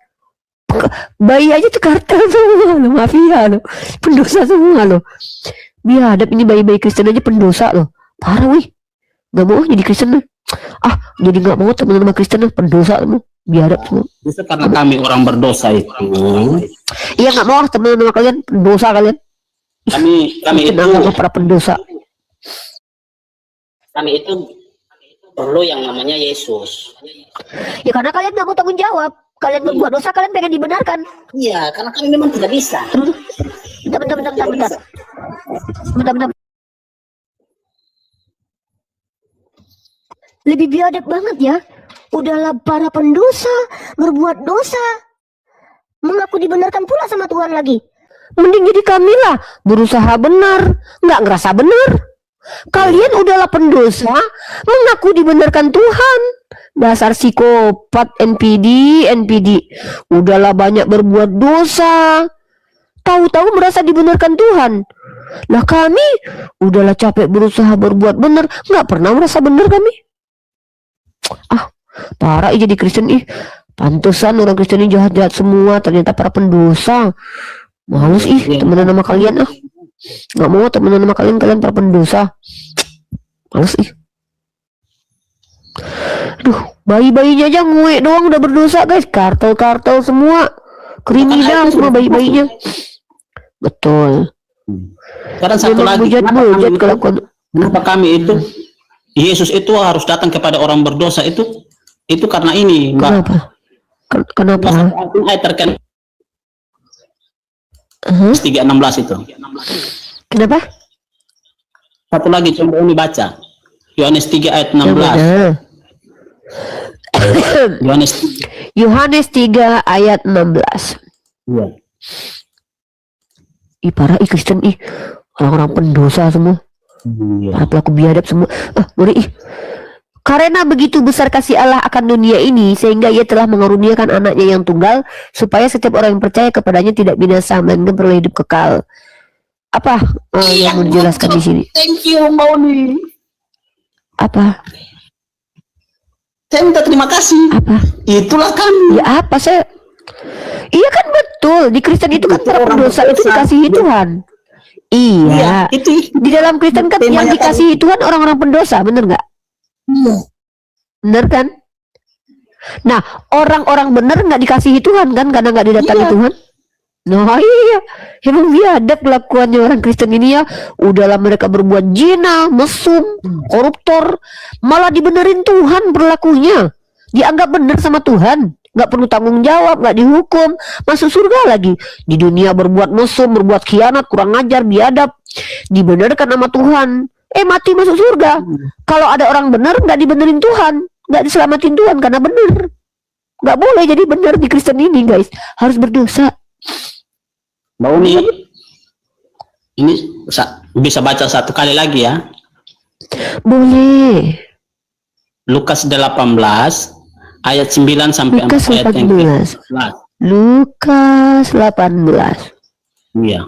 Bayi aja tuh kartel semua loh, mafia loh, pendosa semua loh. Biadab ini bayi-bayi Kristen aja pendosa loh. Parah wih. Gak mau jadi Kristen loh. Jadi gak mau teman sama Kristen loh, pendosa loh. Biadab semua. Justru karena kami orang berdosa itu, Iya gak mau teman sama kalian, pendosa kalian. kami itu Anggap para pendosa. Kami itu perlu yang namanya Yesus. Ya karena kalian gak mau tanggung jawab. Kalian berbuat dosa, kalian pengen dibenarkan. Iya, karena kami memang tidak bisa. Bentar. Lebih biadab banget ya. Udahlah para pendosa, berbuat dosa, mengaku dibenarkan pula sama Tuhan lagi. Mending jadi kamilah, berusaha benar, nggak ngerasa benar. Kalian udahlah pendosa, mengaku dibenarkan Tuhan. Dasar psikopat, NPD. Udahlah banyak berbuat dosa, tahu-tahu merasa dibenarkan Tuhan. Lah kami udahlah capek berusaha berbuat benar, nggak pernah merasa benar kami. Parah jadi Kristen ih. Pantesan orang Kristen ini jahat-jahat semua, ternyata para pendosa. Males temenan sama kalian Nggak mau temenan sama kalian para pendosa. Males Aduh, bayi-bayinya aja nguek doang udah berdosa guys. Kartel semua, kriminal semua bayi-bayinya. Betul. Sekarang satu lagi, kenapa kami itu Yesus itu harus datang kepada orang berdosa itu karena ini, Mbak. Kenapa? Ayat terkait 3:16 itu. Kenapa? Satu lagi coba ini baca. Yohanes 3 ayat 16. Yohanes 3 ayat 16. Iya. Parah Kristen orang-orang pendosa semua. Para pelaku biadab semua. Ngeri Karena begitu besar kasih Allah akan dunia ini, sehingga ia telah mengaruniakan anaknya yang tunggal, supaya setiap orang yang percaya kepadanya tidak binasa, melainkan beroleh hidup kekal. Apa yang mau dijelaskan di sini? Thank you, Mauni. Apa? Saya minta terima kasih. Apa? Itulah kami. Ya apa saya? Iya kan betul. Di Kristen itu kan para pendosa itu dikasihi Tuhan. Iya. Itu Di dalam Kristen kan yang dikasihi Tuhan orang-orang pendosa, bener nggak? Iya. Bener kan? Nah, orang-orang bener nggak dikasihi Tuhan kan karena nggak didatangi Tuhan. Nah iya, emang biadab kelakuannya orang Kristen ini ya. Udahlah mereka berbuat zina, mesum, koruptor, malah dibenerin Tuhan berlakunya. Dianggap bener sama Tuhan, nggak perlu tanggung jawab, nggak dihukum, masuk surga lagi. Di dunia berbuat mesum, berbuat khianat, kurang ajar, biadab, dibenarkan sama Tuhan. Mati masuk surga. Kalau ada orang bener nggak dibenerin Tuhan, nggak diselamatin Tuhan karena bener. Nggak boleh jadi bener di Kristen ini guys, harus berdosa. Mbak Uni, ini bisa baca satu kali lagi ya? Boleh. Lukas 18 ayat 9 sampai Lukas 4 ayat yang 18. Lukas 18. Iya.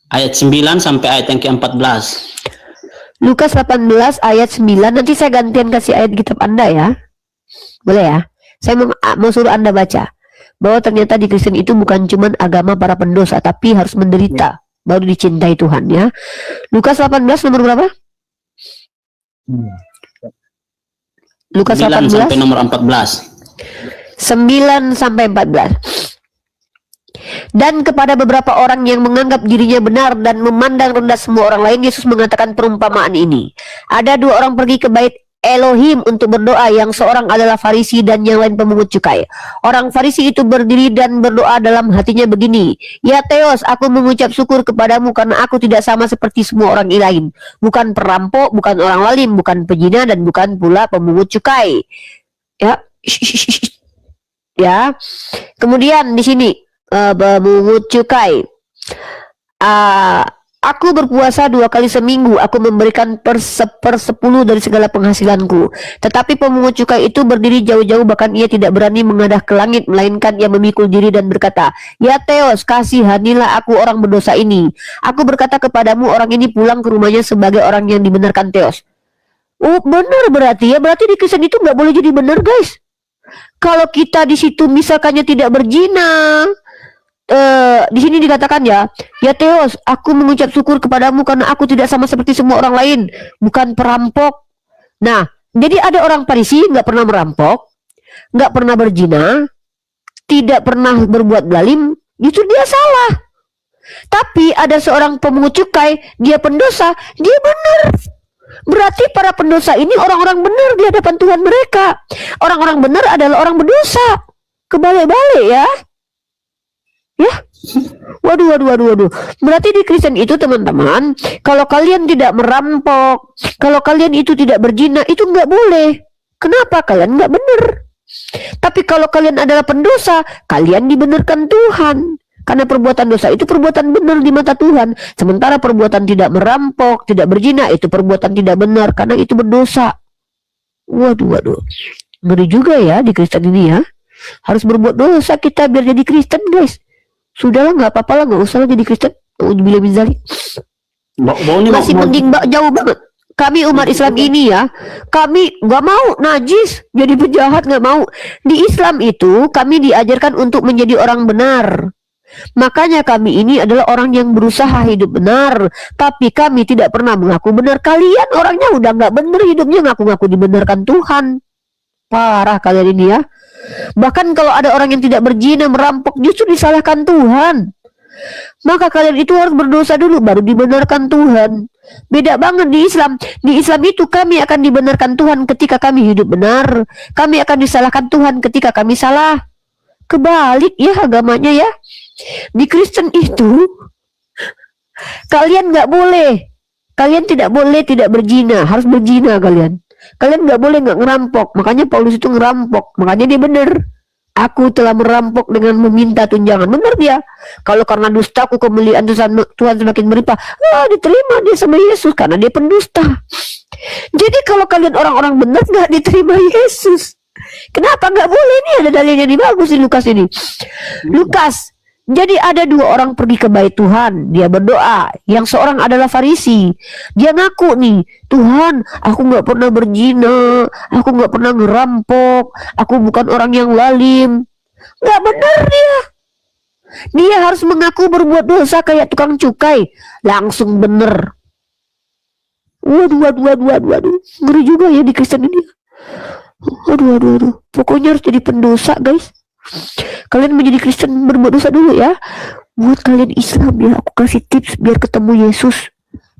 Ayat 9 sampai ayat yang ke-14. Lukas 18 ayat 9. Nanti saya gantian kasih ayat kitab Anda ya. Boleh ya? Saya mau suruh Anda baca bahwa ternyata di Kristen itu bukan cuma agama para pendosa, tapi harus menderita baru dicintai Tuhan ya. Lukas 18 nomor berapa? Lukas 18 sampai nomor 14. 9 sampai 14. Dan kepada beberapa orang yang menganggap dirinya benar dan memandang rendah semua orang lain, Yesus mengatakan perumpamaan ini. Ada dua orang pergi ke bait Elohim untuk berdoa, yang seorang adalah Farisi dan yang lain pemungut cukai. Orang Farisi itu berdiri dan berdoa dalam hatinya begini, "Ya Theos, aku mengucap syukur kepadamu karena aku tidak sama seperti semua orang lain. Bukan perampok, bukan orang zalim, bukan pezina, dan bukan pula pemungut cukai." Ya. Ya. Kemudian di sini pemungut cukai. Aku berpuasa 2 kali seminggu. Aku memberikan per-10 dari segala penghasilanku. Tetapi pemungut cukai itu berdiri jauh-jauh, bahkan ia tidak berani mengadah ke langit, melainkan ia memikul diri dan berkata, "Ya Theos, kasihanilah aku orang berdosa ini. Aku berkata kepadamu, orang ini pulang ke rumahnya sebagai orang yang dibenarkan." Theos. Oh, benar berarti ya. Berarti di Kristen itu nggak boleh jadi benar, guys. Kalau kita di situ misalkannya tidak berzina, di sini dikatakan ya Theos, aku mengucap syukur kepadamu karena aku tidak sama seperti semua orang lain, bukan perampok. Nah, jadi ada orang Farisi nggak pernah merampok, nggak pernah berzina, tidak pernah berbuat zalim, itu dia salah. Tapi ada seorang pemungut cukai, dia pendosa, dia benar. Berarti para pendosa ini orang-orang benar di hadapan Tuhan mereka. Orang-orang benar adalah orang berdosa. Kebalik-balik ya. Ya, waduh. Berarti di Kristen itu teman-teman, kalau kalian tidak merampok, kalau kalian itu tidak berzina, itu nggak boleh. Kenapa? Kalian nggak benar. Tapi kalau kalian adalah pendosa, kalian dibenarkan Tuhan. Karena perbuatan dosa itu perbuatan benar di mata Tuhan. Sementara perbuatan tidak merampok, tidak berzina, itu perbuatan tidak benar, karena itu berdosa. Waduh. Ngeri juga ya di Kristen ini ya. Harus berbuat dosa kita biar jadi Kristen, guys. Sudahlah, nggak apa-apa lah, nggak usah lah jadi Kristen. Masih mending jauh banget. Kami umat Islam ini ya, kami nggak mau najis, jadi penjahat, nggak mau. Di Islam itu kami diajarkan untuk menjadi orang benar. Makanya kami ini adalah orang yang berusaha hidup benar, tapi kami tidak pernah mengaku benar. Kalian orangnya udah nggak benar hidupnya, ngaku-ngaku dibenarkan Tuhan. Parah kalian ini ya. Bahkan kalau ada orang yang tidak berzina, merampok, justru disalahkan Tuhan. Maka kalian itu harus berdosa dulu baru dibenarkan Tuhan. Beda banget di Islam. Di Islam itu kami akan dibenarkan Tuhan ketika kami hidup benar. Kami akan disalahkan Tuhan ketika kami salah. Kebalik ya agamanya ya. Di Kristen itu kalian nggak boleh. Kalian tidak boleh tidak berzina, harus berzina kalian. Kalian nggak boleh nggak ngerampok. Makanya Paulus itu ngerampok. Makanya dia benar. Aku telah merampok dengan meminta tunjangan. Benar dia. Kalau karena dustaku kemuliaan Tuhan semakin melimpah, diterima dia sama Yesus karena dia pendusta. Jadi kalau kalian orang-orang benar nggak diterima Yesus. Kenapa nggak boleh? Ini ada dalilnya di bagus di Lukas ini. Lukas. Jadi ada 2 orang pergi ke bait Tuhan. Dia berdoa. Yang seorang adalah Farisi. Dia ngaku nih, Tuhan, aku nggak pernah berzina, aku nggak pernah ngerampok, aku bukan orang yang lalim. Nggak benar dia. Dia harus mengaku berbuat dosa kayak tukang cukai. Langsung bener. Waduh. Ngeri juga ya di Kristen ini. Waduh. Pokoknya harus jadi pendosa, guys. Kalian menjadi Kristen berbuat dosa dulu ya. Buat kalian Islam ya, aku kasih tips biar ketemu Yesus.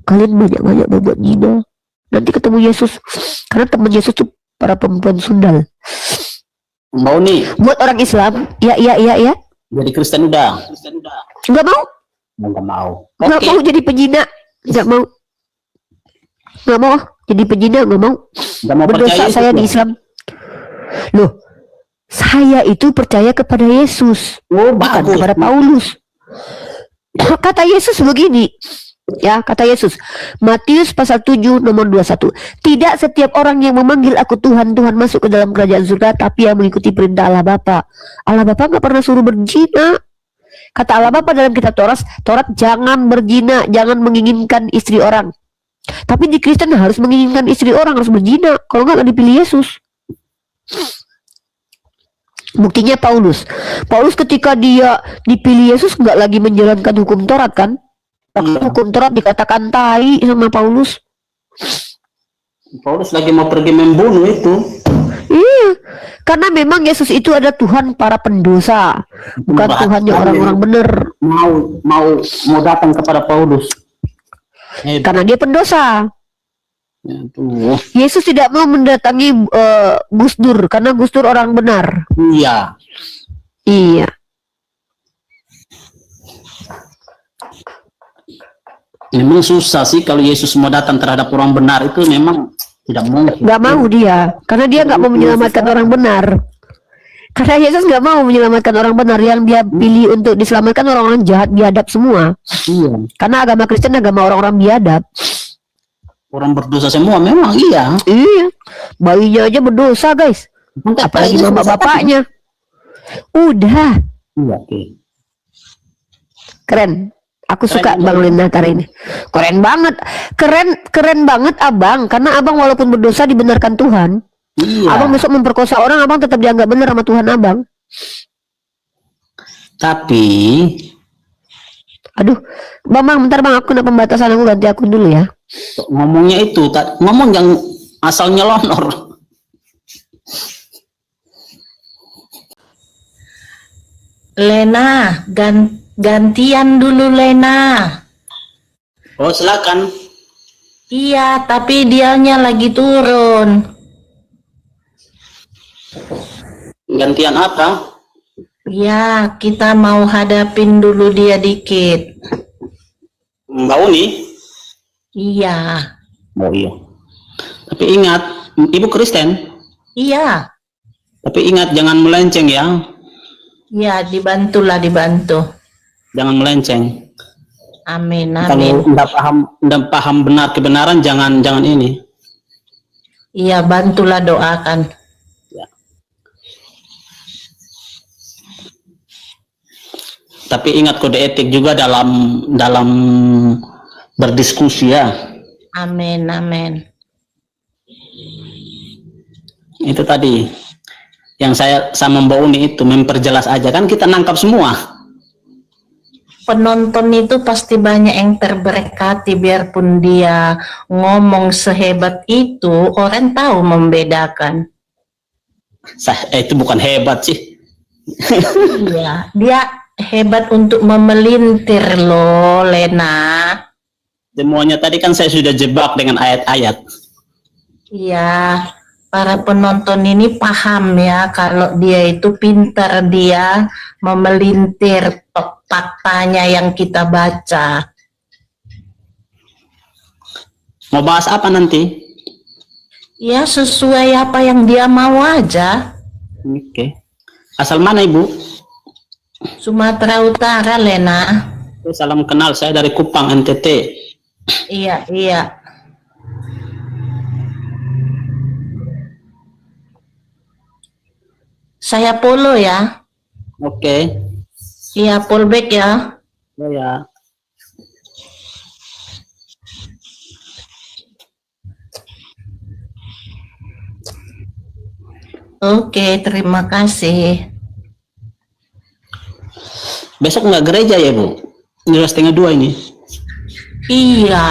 Kalian banyak-banyak berbuat zina, nanti ketemu Yesus. Karena teman Yesus tuh para perempuan sundal. Mau nih Buat orang Islam, ya. jadi Kristen udah? Nggak mau. Nggak mau. Nggak mau jadi pezina. Nggak mau jadi pezina, nggak mau. Berdosa saya di Islam. Loh, saya itu percaya kepada Yesus, bukan kepada Paulus. Kata Yesus begini, ya, kata Yesus, Matius pasal 7 nomor 21. Tidak setiap orang yang memanggil aku Tuhan, Tuhan masuk ke dalam kerajaan surga, tapi yang mengikuti perintah Allah Bapa. Allah Bapa nggak pernah suruh berzina. Kata Allah Bapa dalam kitab Taurat, jangan berzina, jangan menginginkan istri orang. Tapi di Kristen harus menginginkan istri orang, harus berzina. Kalau nggak dipilih Yesus. Buktinya Paulus ketika dia dipilih Yesus nggak lagi menjalankan hukum Taurat kan? Hukum Taurat dikatakan tai sama Paulus. Paulus lagi mau pergi membunuh itu. Iya, karena memang Yesus itu ada Tuhan para pendosa, bukan Tuhannya orang-orang benar. Mau datang kepada Paulus. Karena dia pendosa. Yesus tidak mau mendatangi Gus Dur karena Gus Dur orang benar. Iya. Memang susah sih kalau Yesus mau datang terhadap orang benar, itu memang tidak mungkin. Nggak mau dia, karena dia nggak mau menyelamatkan orang benar. Karena Yesus nggak mau menyelamatkan orang benar, yang dia pilih untuk diselamatkan orang-orang jahat biadab semua. Iya. Karena agama Kristen agama orang-orang biadab. Orang berdosa semua memang iya. Iya, bayinya aja berdosa guys, apalagi mama bapaknya. Udah, Iya, oke. keren. Aku Keren suka juga. Bang Lena hari ini. Keren banget, keren banget abang. Karena abang walaupun berdosa dibenarkan Tuhan. Iya. Abang besok memperkosa orang, abang tetap dianggap benar sama Tuhan abang. Tapi Aduh, bang, bentar bang, aku kena pembatasan, aku ganti akun dulu ya. ngomongnya itu ngomong yang asal nyelonor. Lena, gantian dulu Lena. Oh, silakan. Iya, tapi dianya lagi turun. Gantian apa? Ya, kita mau hadapin dulu dia dikit. Mbak Uni? Iya, Oh iya. Tapi ingat, Ibu Kristen. iya, Tapi ingat jangan melenceng ya. iya, dibantulah, dibantu. Jangan melenceng. Amin, Kalau amin. nggak paham benar kebenaran, jangan ini. Iya, bantulah, doakan. Tapi ingat kode etik juga dalam berdiskusi ya. Amin, amin. Itu tadi yang saya sama Mbak Uni itu memperjelas aja, kan kita nangkap semua. Penonton itu pasti banyak yang terberkati, biarpun dia ngomong sehebat itu, orang tahu membedakan. Itu bukan hebat sih. Iya, dia hebat untuk memelintir loh, Lena. Semuanya tadi kan saya sudah jebak dengan ayat-ayat. Iya, para penonton ini paham ya kalau dia itu pintar, dia memelintir faktanya yang kita baca. Mau bahas apa nanti? Ya, sesuai apa yang dia mau aja. Oke. Asal mana Ibu? Sumatera Utara, Lena. Salam kenal, saya dari Kupang, NTT. Iya, iya. Saya follow ya. Oke. Iya, fallback ya. Oh ya. Oke, terima kasih. Besok nggak gereja ya Bu? Ini udah 1:30 ini. Iya,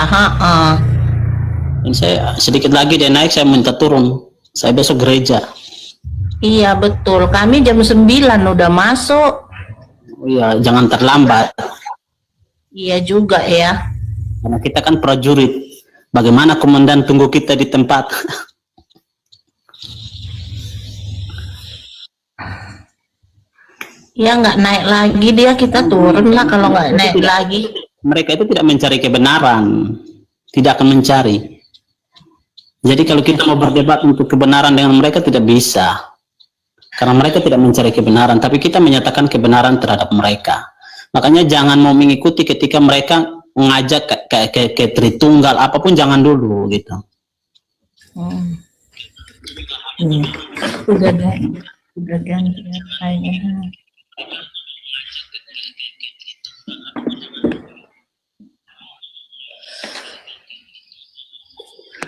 Ini saya sedikit lagi dia naik, saya minta turun. Saya besok gereja. Iya, betul. Kami jam 9 udah masuk. Oh iya, jangan terlambat. Iya juga ya. Karena kita kan prajurit. Bagaimana komandan tunggu kita di tempat? Ya nggak naik lagi dia, kita turun lah kalau nggak naik lagi. Mereka itu tidak mencari kebenaran, tidak akan mencari. Jadi kalau kita mau berdebat untuk kebenaran dengan mereka tidak bisa, karena mereka tidak mencari kebenaran, tapi kita menyatakan kebenaran terhadap mereka. Makanya jangan mau mengikuti ketika mereka mengajak ke Tritunggal apapun, jangan dulu gitu. Udah ganti kayaknya.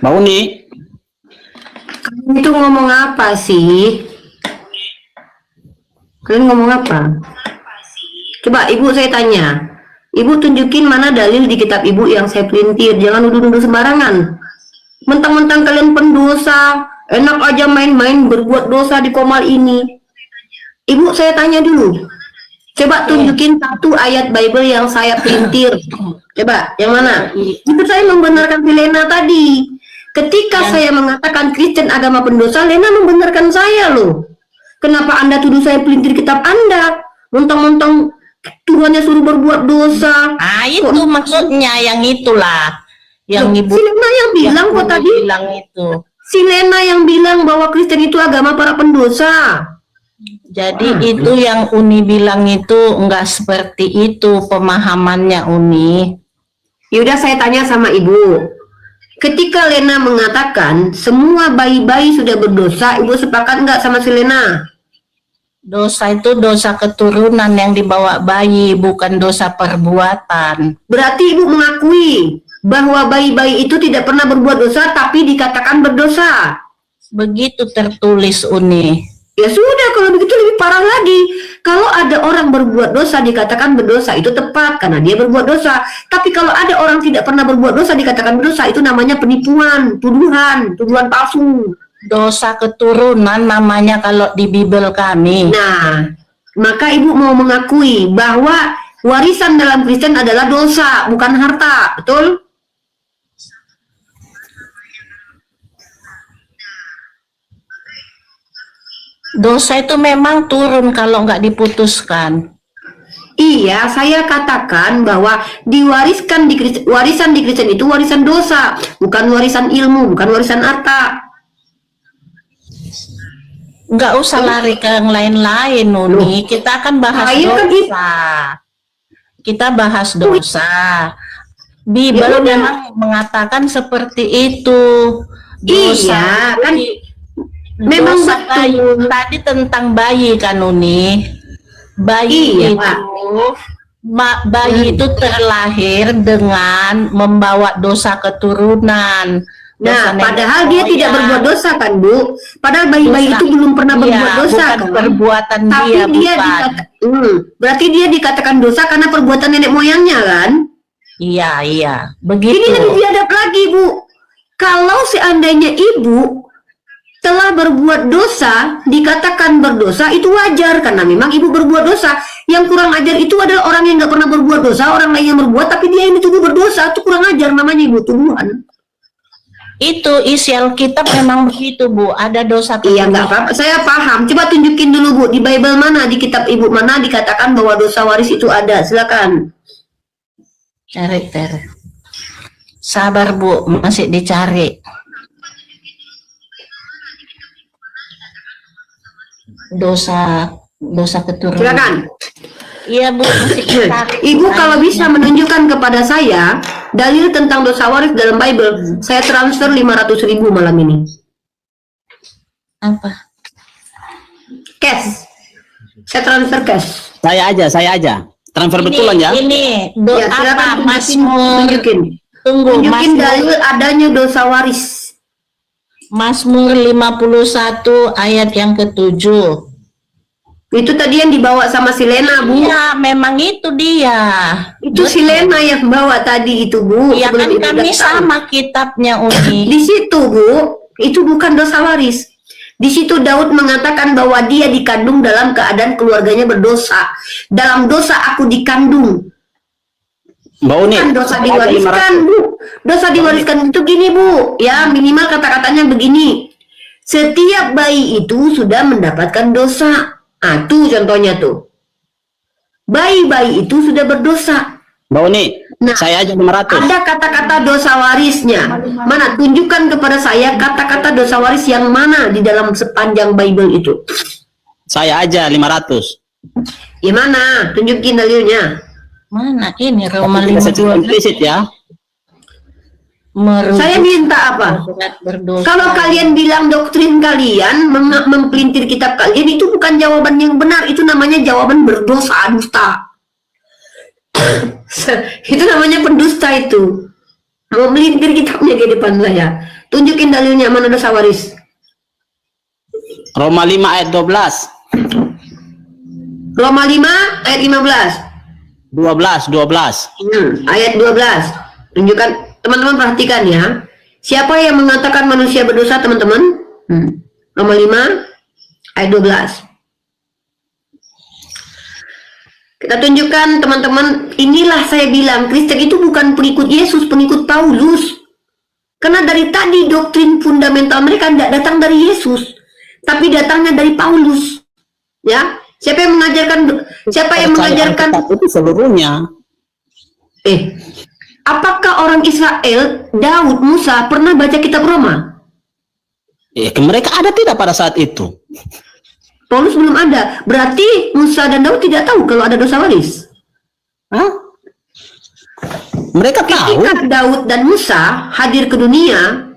Mbak Uni, Itu ngomong apa sih? Kalian ngomong apa? Coba Ibu saya tanya. Ibu tunjukin mana dalil di kitab Ibu yang saya pelintir. Jangan nuduh-nuduh sembarangan. Mentang-mentang kalian pendosa, enak aja main-main berbuat dosa di Komal ini. Ibu saya tanya dulu. Coba tunjukin satu ayat Bible yang saya pelintir. Coba, yang mana? Itu saya membenarkan si Lena tadi. Ketika saya mengatakan Kristen agama pendosa, Lena membenarkan saya loh. Kenapa Anda tuduh saya pelintir kitab Anda? Mentang-mentang Tuhannya suruh berbuat dosa. Ah, itu maksudnya yang itulah. Yang Loh, Ibu si Lena yang bilang kok tadi. bilang itu. Si Lena yang bilang bahwa Kristen itu agama para pendosa. Jadi itu yang Uni bilang itu enggak seperti itu pemahamannya Uni. Yaudah saya tanya sama ibu. Ketika Lena mengatakan semua bayi-bayi sudah berdosa, ibu sepakat nggak sama si Lena? Dosa itu dosa keturunan yang dibawa bayi, bukan dosa perbuatan. Berarti ibu mengakui bahwa bayi-bayi itu tidak pernah berbuat dosa tapi dikatakan berdosa. Begitu tertulis Uni. Ya sudah, kalau begitu lebih parah lagi. Kalau ada orang berbuat dosa dikatakan berdosa, itu tepat karena dia berbuat dosa. Tapi kalau ada orang tidak pernah berbuat dosa dikatakan berdosa, itu namanya penipuan, tuduhan palsu. Dosa keturunan namanya kalau di Bible kami. Nah, maka ibu mau mengakui bahwa warisan dalam Kristen adalah dosa, bukan harta, betul? Dosa itu memang turun kalau nggak diputuskan. Iya, saya katakan bahwa diwariskan warisan di Kristen itu warisan dosa, bukan warisan ilmu, bukan warisan harta. Nggak usah lari ke yang lain-lain, Uni. Kita akan bahas dosa. Kita bahas dosa. Bible memang mengatakan seperti itu. Dosa. Iya, kan memang Dosa betul. bayi. Tadi tentang bayi kan, Uni. Bayi Iya, itu, Pak. bayi itu terlahir dengan membawa dosa keturunan. Nah, Dosa padahal nenek dia tidak moyang. berbuat dosa kan, Bu? Padahal bayi-bayi Dosa. itu belum pernah berbuat Iya, dosa bukan kan? perbuatan Tapi dia, dia bukan. berarti dia dikatakan dosa karena perbuatan nenek moyangnya kan? Iya, iya. Ini Begitu. lebih biadab lagi, Bu. Kalau seandainya ibu telah berbuat dosa, dikatakan berdosa, itu wajar karena memang ibu berbuat dosa. Yang kurang ajar itu adalah orang yang nggak pernah berbuat dosa, orang lain yang berbuat, tapi dia yang dituduh berdosa, itu kurang ajar namanya, Ibu, tuduhan. Itu isi Alkitab memang begitu, Bu. Ada dosa Iya, nggak apa-apa, saya paham. Coba tunjukin dulu, Bu, di Bible mana, di kitab ibu mana dikatakan bahwa dosa waris itu ada, silakan. Cari. Sabar, Bu, masih dicari. Dosa keturunan. Silakan. Iya, Bu, masih dicari. Ibu kalau bisa menunjukkan kepada saya dalil tentang dosa waris dalam Bible, saya transfer 500.000 malam ini. Apa? Cash. Saya transfer cash. Saya aja. Transfer betulan ya. Ini Ya, silakan apa? Mazmur. tunjukin. Tunggu, Tunjukin Mazmur. dalil adanya dosa waris. Mazmur 51 ayat yang ke-7. Itu tadi yang dibawa sama si Lena, Bu. Iya, memang itu dia. Itu si Lena yang bawa tadi itu, Bu. Iya kan Sebelum Ibu kami datang. sama kitabnya, Uni. Di situ, Bu, itu bukan dosa waris. Di situ Daud mengatakan bahwa dia dikandung dalam keadaan keluarganya berdosa. Dalam dosa aku dikandung. Mbak Uni. Bukan dosa diwariskan, Bu. Dosa diwariskan itu gini, Bu. Ya, minimal kata-katanya begini. Setiap bayi itu sudah mendapatkan dosa. Ah, tuh contohnya tuh. Bayi-bayi itu sudah berdosa. Mbak Uni, Nah, saya aja 500. Ada kata-kata dosa warisnya. Mana? Tunjukkan kepada saya kata-kata dosa waris yang mana di dalam sepanjang Bible itu. Saya aja 500. Gimana? Tunjukin dalilnya. Mana ini Roma Kita 52 implisit ya. merujuk Saya minta apa? berat berdosa. Kalau kalian bilang doktrin kalian mempelintir kitab kalian, itu bukan jawaban yang benar. Itu namanya jawaban berdosa, dusta. Itu namanya pendusta itu. Memelintir kitabnya di depan saya. Tunjukin dalilnya mana dosa waris. Roma 5 ayat 12. Roma 5 ayat 15. 12. Ayat 12. Tunjukkan, teman-teman perhatikan ya. Siapa yang mengatakan manusia berdosa, teman-teman? Roma 5 ayat 12. Kita tunjukkan, teman-teman, inilah saya bilang Kristen itu bukan pengikut Yesus, pengikut Paulus. Karena dari tadi doktrin fundamental mereka tidak datang dari Yesus, tapi datangnya dari Paulus. Ya, siapa yang mengajarkan? Siapa yang mengajarkan? Itu seluruhnya. Apakah orang Israel, Daud, Musa pernah baca kitab Roma? Mereka ada tidak pada saat itu? Paulus belum ada. Berarti Musa dan Daud tidak tahu kalau ada dosa waris. Hah? Mereka tahu. Ketika Daud dan Musa hadir ke dunia,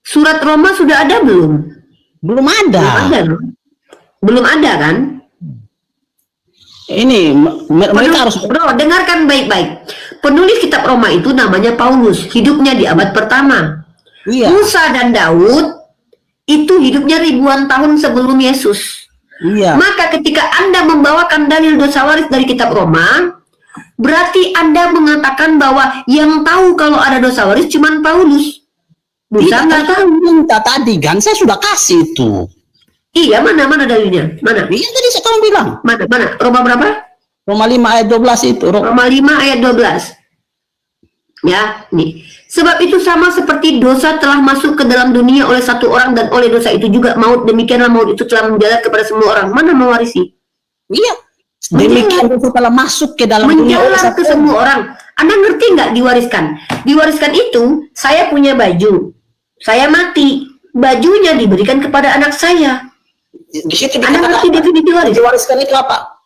surat Roma sudah ada belum? Belum ada. Belum ada, loh. Belum ada kan? Ini mereka harus. Bro, dengarkan baik-baik. Penulis kitab Roma itu namanya Paulus, hidupnya di abad pertama. Iya. Musa dan Daud itu hidupnya ribuan tahun sebelum Yesus. Iya. Maka ketika Anda membawakan dalil dosa waris dari kitab Roma, berarti Anda mengatakan bahwa yang tahu kalau ada dosa waris cuma Paulus. Musa nggak tahu. Minta tadi kan, saya sudah kasih itu. Iya, mana dalilnya? Mana? Iya, tadi saya kamu bilang. Mana? Roma berapa? Roma 5 ayat 12 itu. Roma 5 ayat 12. Ya, nih. Sebab itu sama seperti dosa telah masuk ke dalam dunia oleh satu orang dan oleh dosa itu juga maut, demikianlah maut itu telah menjalar kepada semua orang. Mana mewarisi? Iya. Demikian dosa telah masuk ke dalam dunia oleh Menjalar satu ke semua orang. Anda ngerti nggak diwariskan? Diwariskan itu, saya punya baju, saya mati, bajunya diberikan kepada anak saya. Di situ Anda dikatakan ngerti definisi waris? diwariskan itu apa?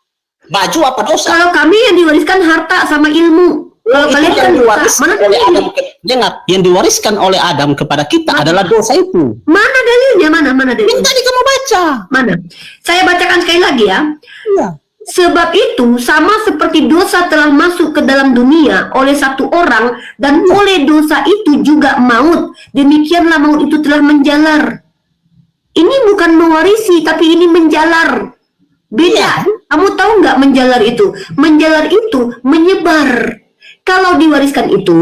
Baju apa dosa? Kalau kami yang diwariskan harta sama ilmu. Kalau Itu kalian yang kan diwariskan mana oleh dalilnya? Adam. Dengar, yang diwariskan oleh Adam kepada kita adalah dosa itu. Mana dalilnya? Mana Yang dalilnya? tadi kamu baca. Mana? Saya bacakan sekali lagi ya. Iya. Sebab itu sama seperti dosa telah masuk ke dalam dunia oleh satu orang dan oleh dosa itu juga maut. Demikianlah maut itu telah menjalar. Ini bukan mewarisi tapi ini menjalar. Beda. Kamu tahu nggak menjalar itu? Menjalar itu menyebar. Kalau diwariskan itu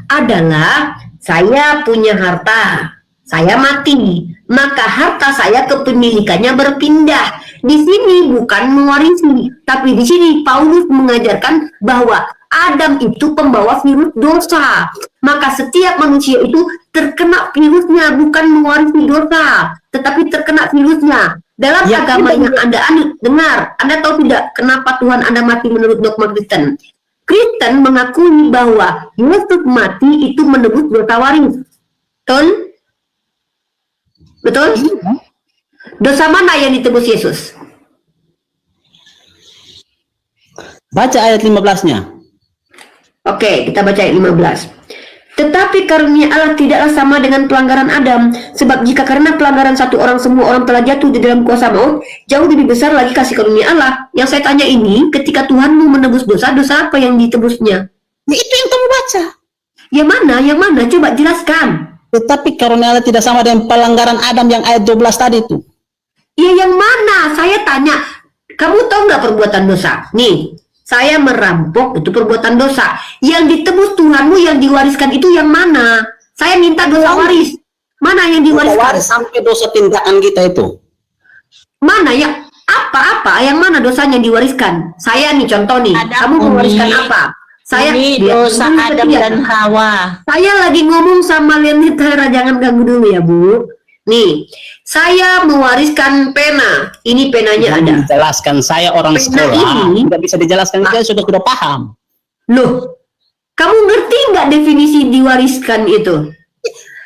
adalah saya punya harta, saya mati, maka harta saya kepemilikannya berpindah. Di sini bukan mewarisi, tapi di sini Paulus mengajarkan bahwa Adam itu pembawa virus dosa. Maka setiap manusia itu terkena virusnya, bukan mewarisi dosa, tetapi terkena virusnya. Dalam agama yang Anda anut, dengar, Anda tahu tidak kenapa Tuhan Anda mati menurut dogma Kristen? Kristen mengakui bahwa Yesus mati itu menebus dosa waris. Betul? Betul? Dosa mana yang ditebus Yesus? Baca ayat 15-nya. Oke, kita baca ayat 15. Tetapi karunia Allah tidaklah sama dengan pelanggaran Adam, sebab jika karena pelanggaran satu orang semua orang telah jatuh di dalam kuasa maut, jauh lebih besar lagi kasih karunia Allah. Yang saya tanya ini, ketika Tuhanmu menebus dosa, dosa apa yang ditebusnya? Ya, itu yang kamu baca. Yang mana? Yang mana? Coba jelaskan. Tetapi karunia Allah tidak sama dengan pelanggaran Adam yang ayat 12 tadi itu. Ya yang mana? Saya tanya, kamu tahu nggak perbuatan dosa? Nih, saya merampok itu perbuatan dosa. Yang ditebus Tuhanmu yang diwariskan itu yang mana? Saya minta dosa waris. Mana yang Dosa diwariskan? waris sampai dosa tindakan kita itu. Mana yang apa? Yang mana dosanya diwariskan? Saya nih contoh nih. Ada Kamu mewariskan Umi. apa? Saya Ini lihat dosa dulu Adam setia. dan Hawa. Saya lagi ngomong sama Lenita, jangan ganggu dulu ya Bu. Nih, saya mewariskan pena. Ini penanya ada. Dijelaskan, saya orang Pena sekolah. ini- Tidak bisa dijelaskan, saya sudah paham. Loh, kamu ngerti nggak definisi diwariskan itu?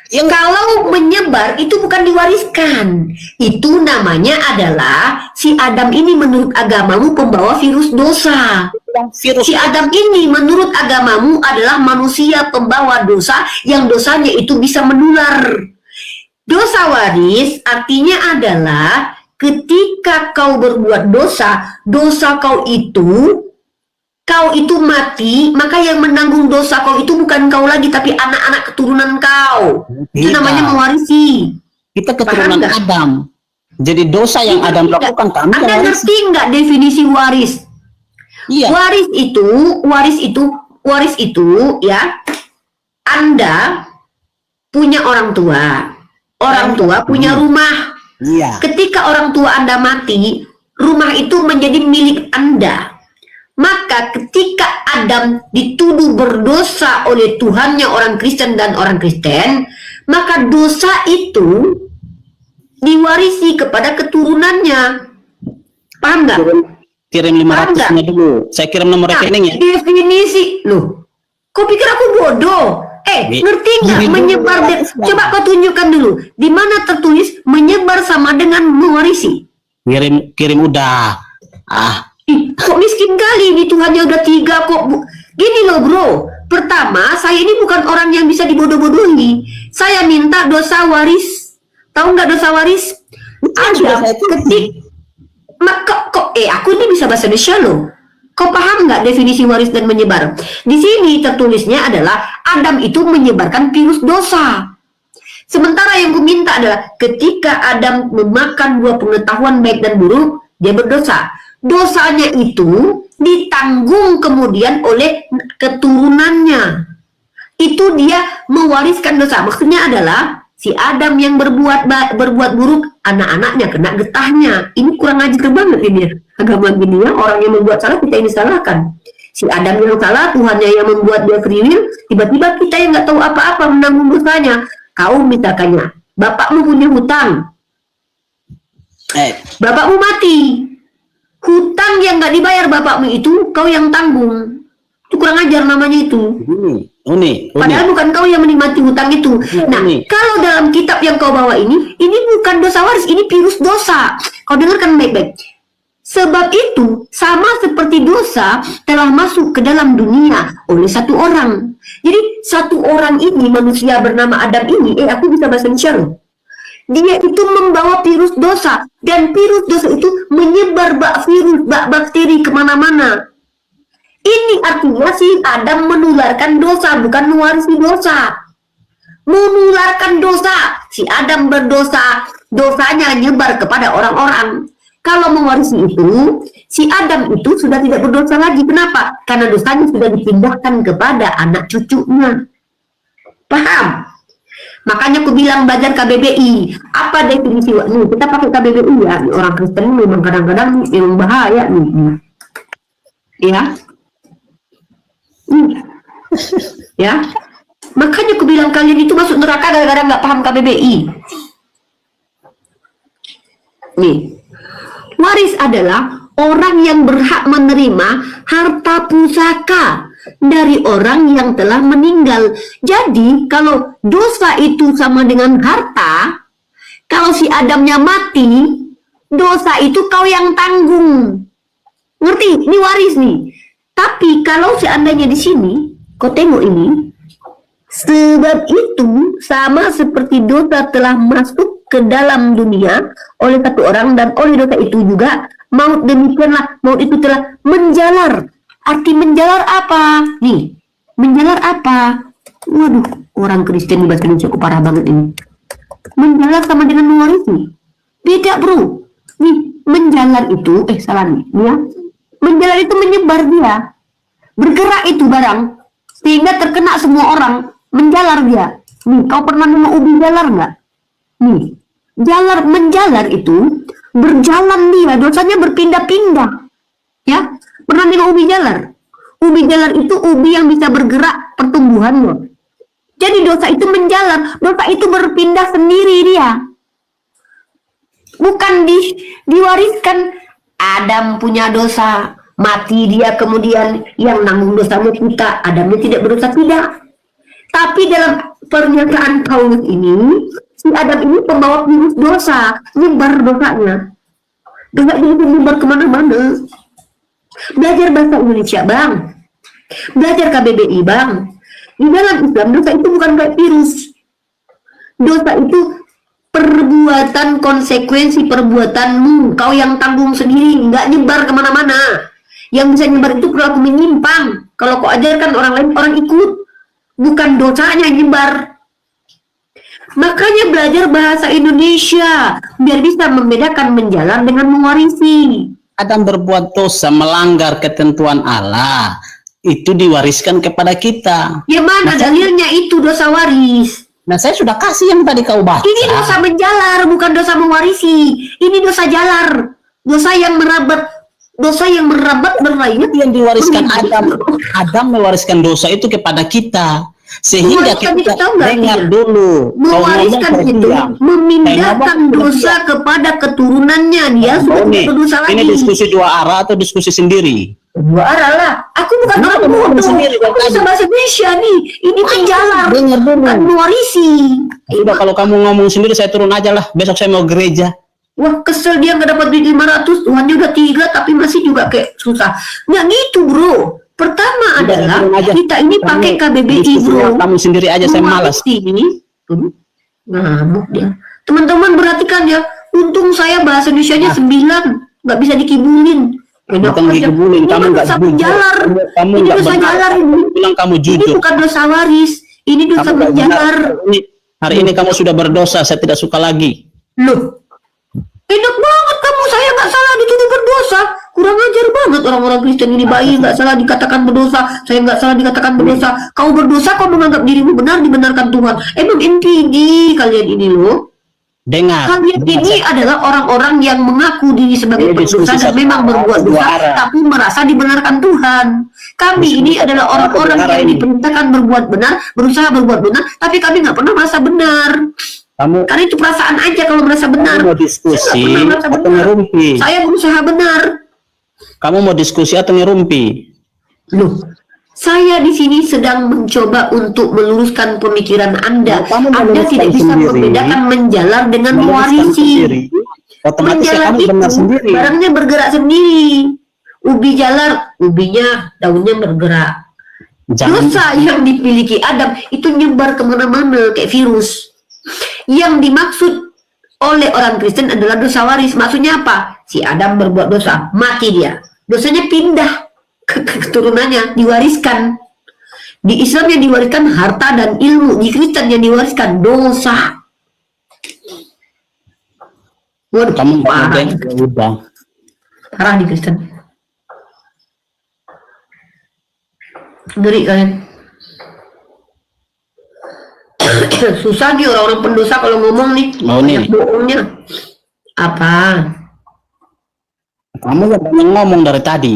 Kalau menyebar itu bukan diwariskan. Itu namanya adalah si Adam ini menurut agamamu pembawa virus dosa. Virus Si Adam ini menurut agamamu adalah manusia pembawa dosa yang dosanya itu bisa menular. Dosa waris artinya adalah ketika kau berbuat dosa, dosa kau itu mati, maka yang menanggung dosa kau itu bukan kau lagi, tapi anak-anak keturunan kau. Itu Tidak. namanya mewarisi. kita Paham keturunan nggak? Adam. Jadi dosa yang Ngerti Adam nggak? lakukan kami Anda yang waris. ngerti nggak definisi waris? Iya. Waris itu ya, Anda punya orang tua. Orang tua punya rumah. Iya. Ketika orang tua Anda mati, rumah itu menjadi milik Anda. Maka ketika Adam dituduh berdosa oleh Tuhannya orang Kristen dan orang Kristen, maka dosa itu diwarisi kepada keturunannya. Paham nggak? Kirim 500-nya dulu. Saya kirim nomor Nah, rekeningnya. definisi loh. Kau pikir aku bodoh? Ngerti nggak Gini menyebar? dulu, Coba kau tunjukkan dulu di mana tertulis menyebar sama dengan mewarisi. kirim udah. Ih, kok miskin kali ini, Tuhannya udah 3 kok. Gini loh bro, pertama saya ini bukan orang yang bisa dibodoh-bodohi. Saya minta dosa waris. Tahu nggak dosa waris? Ada ketik. Aku ini bisa bahasa Indonesia loh. Kau paham nggak definisi waris dan menyebar? Di sini tertulisnya adalah Adam itu menyebarkan virus dosa. Sementara yang ku minta adalah ketika Adam memakan buah pengetahuan baik dan buruk, dia berdosa. Dosanya itu ditanggung kemudian oleh keturunannya. Itu dia mewariskan dosa. Maksudnya adalah si Adam yang berbuat buruk, anak-anaknya kena getahnya. Ini kurang ajar banget ini ya. Agama gini ya, orang yang membuat salah kita ini salahkan. Si Adam yang salah, Tuhannya yang membuat dia free will, tiba-tiba kita yang nggak tahu apa-apa menanggung dosanya. Kau misalkannya, bapakmu punya hutang, bapakmu mati, hutang yang nggak dibayar bapakmu itu kau yang tanggung. Itu kurang ajar namanya itu. Padahal bukan kau yang menikmati hutang itu. Nah, kalau dalam kitab yang kau bawa ini bukan dosa waris, ini virus dosa. Kau dengarkan baik-baik. Sebab itu, sama seperti dosa telah masuk ke dalam dunia oleh satu orang. Jadi, satu orang ini, manusia bernama Adam ini, aku bisa bahasa Indonesia loh. Dia itu membawa virus dosa. Dan virus dosa itu menyebar bakteri kemana-mana. Ini artinya si Adam menularkan dosa, bukan mewarisi dosa. Menularkan dosa. Si Adam berdosa, dosanya nyebar kepada orang-orang. Kalau mewarisi itu, si Adam itu sudah tidak berdosa lagi. Kenapa? Karena dosanya sudah dipindahkan kepada anak cucunya. Paham? Makanya aku bilang belajar KBBI. Apa definisi? Nih, kita pakai KBBI ya. Orang Kristen memang kadang-kadang memang bahaya nih. Ya. Ya. Makanya aku bilang kalian itu masuk neraka gara-gara nggak paham KBBI. Nih. Waris adalah orang yang berhak menerima harta pusaka dari orang yang telah meninggal. Jadi kalau dosa itu sama dengan harta, kalau si Adamnya mati, dosa itu kau yang tanggung. Ngerti? Ini waris nih. Tapi kalau seandainya di sini, kau tengok ini, sebab itu sama seperti dosa telah masuk ke dalam dunia oleh satu orang, dan oleh dosa itu juga maut, demikianlah maut itu telah menjalar. Arti menjalar apa? Nih, menjalar apa? Waduh, orang Kristen di bahasa Indonesia parah banget ini. Menjalar sama dengan mewarisi. Beda bro. Nih, menjalar itu, salah nih ya. Menjalar itu menyebar dia. Bergerak itu barang. Sehingga terkena semua orang. Menjalar dia. Nih, kau pernah nemu ubi jalar nggak? Nih, menjalar itu berjalan dia, dosanya berpindah-pindah. Ya, pernah nengok ubi jalar? Ubi jalar itu ubi yang bisa bergerak pertumbuhannya. Jadi dosa itu menjalar, dosa itu berpindah sendiri dia. Bukan diwariskan. Adam punya dosa, mati dia, kemudian yang nanggung dosanya kita. Adamnya tidak berdosa, tidak. Tapi dalam pernyataan Paulus ini, si Adam ini pembawa virus dosa, nyebar dosanya. Dosa ini nyebar kemana-mana. Belajar bahasa Indonesia, Bang. Belajar KBBI, Bang. Di dalam Islam, dosa itu bukan kayak virus. Dosa itu perbuatan, konsekuensi perbuatanmu. Kau yang tanggung sendiri, nggak nyebar kemana-mana. Yang bisa nyebar itu perilaku menyimpang. Kalau kau ajarkan orang lain, orang ikut. Bukan dosanya nyebar. Makanya belajar bahasa Indonesia biar bisa membedakan menjalar dengan mewarisi. Adam berbuat dosa, melanggar ketentuan Allah, itu diwariskan kepada kita. Ya mana dalilnya itu dosa waris? Nah, saya sudah kasih yang tadi kau baca. Ini dosa menjalar, bukan dosa mewarisi. Ini dosa jalar, dosa yang merabat berlayar. Yang diwariskan Adam. Adam mewariskan dosa itu kepada kita. Sehingga kita dengar dulu. Mewariskan itu memindahkan dosa kepada keturunannya. Dia sudah tidak berdosa lagi. Ini diskusi dua arah atau diskusi sendiri? Dua arah lah. Aku bukan orang bodoh. Aku bisa bahasa Indonesia nih. Ini menjalar, bukan mewarisi. Sudah, kalau kamu ngomong sendiri saya turun aja lah. Besok saya mau gereja. Wah, kesel dia nggak dapat duit 500, Tuhannya udah 3 tapi masih juga kayak susah. Nggak gitu, bro. Pertama adalah kita ini pakai KBBI, bro. Kamu sendiri aja, saya malas. Ini ngamuk dia. Teman-teman perhatikan ya. Untung saya bahasa Indonesianya 9, nggak bisa dikibulin. Bukan dikibulin, kamu nggak jujur. Kamu ini nggak dosa benar. jalar ini. Bilang kamu Ini jujur. bukan dosa waris. Ini dosa Kamu nggak menjalar. benar. Hari ini kamu sudah berdosa, saya tidak suka lagi. Loh, enak banget kamu, saya nggak salah dituduh berdosa. Kurang ajar banget orang-orang Kristen ini. Bayi nggak salah dikatakan berdosa, saya nggak salah dikatakan berdosa. Kau berdosa, kau menganggap dirimu benar, dibenarkan Tuhan. Emang NPD kalian ini loh. Dengar. Kalian ini adalah orang-orang yang mengaku diri sebagai pendosa dan memang berbuat dosa, tapi merasa dibenarkan Tuhan. Kami ini adalah orang-orang yang diperintahkan berbuat benar, berusaha berbuat benar, tapi kami nggak pernah merasa benar. Karena itu perasaan aja kalau merasa benar. Kamu mau diskusi atau ngerumpi? Saya berusaha benar. Kamu mau diskusi atau ngerumpi? Loh, saya di sini sedang mencoba untuk meluruskan pemikiran Anda. Anda tidak bisa membedakan menjalar dengan mewarisi. Otomatis Menjalar kamu benar sendiri. barangnya bergerak sendiri. Ubi jalar, ubinya, daunnya bergerak. Dosa yang dimiliki Adam itu nyebar kemana-mana kayak virus. Yang dimaksud oleh orang Kristen adalah dosa waris. Maksudnya apa? Si Adam berbuat dosa, mati dia. Dosanya pindah ke keturunannya, diwariskan. Di Islam yang diwariskan harta dan ilmu, di Kristen yang diwariskan dosa. Waduh, Kamu parah. udah. Parah di Kristen. Ngeri kalian. Susah nih orang-orang pendosa kalau ngomong nih. Mau nih. Banyak bohongnya. Apa? Kamu yang banyak ngomong dari tadi.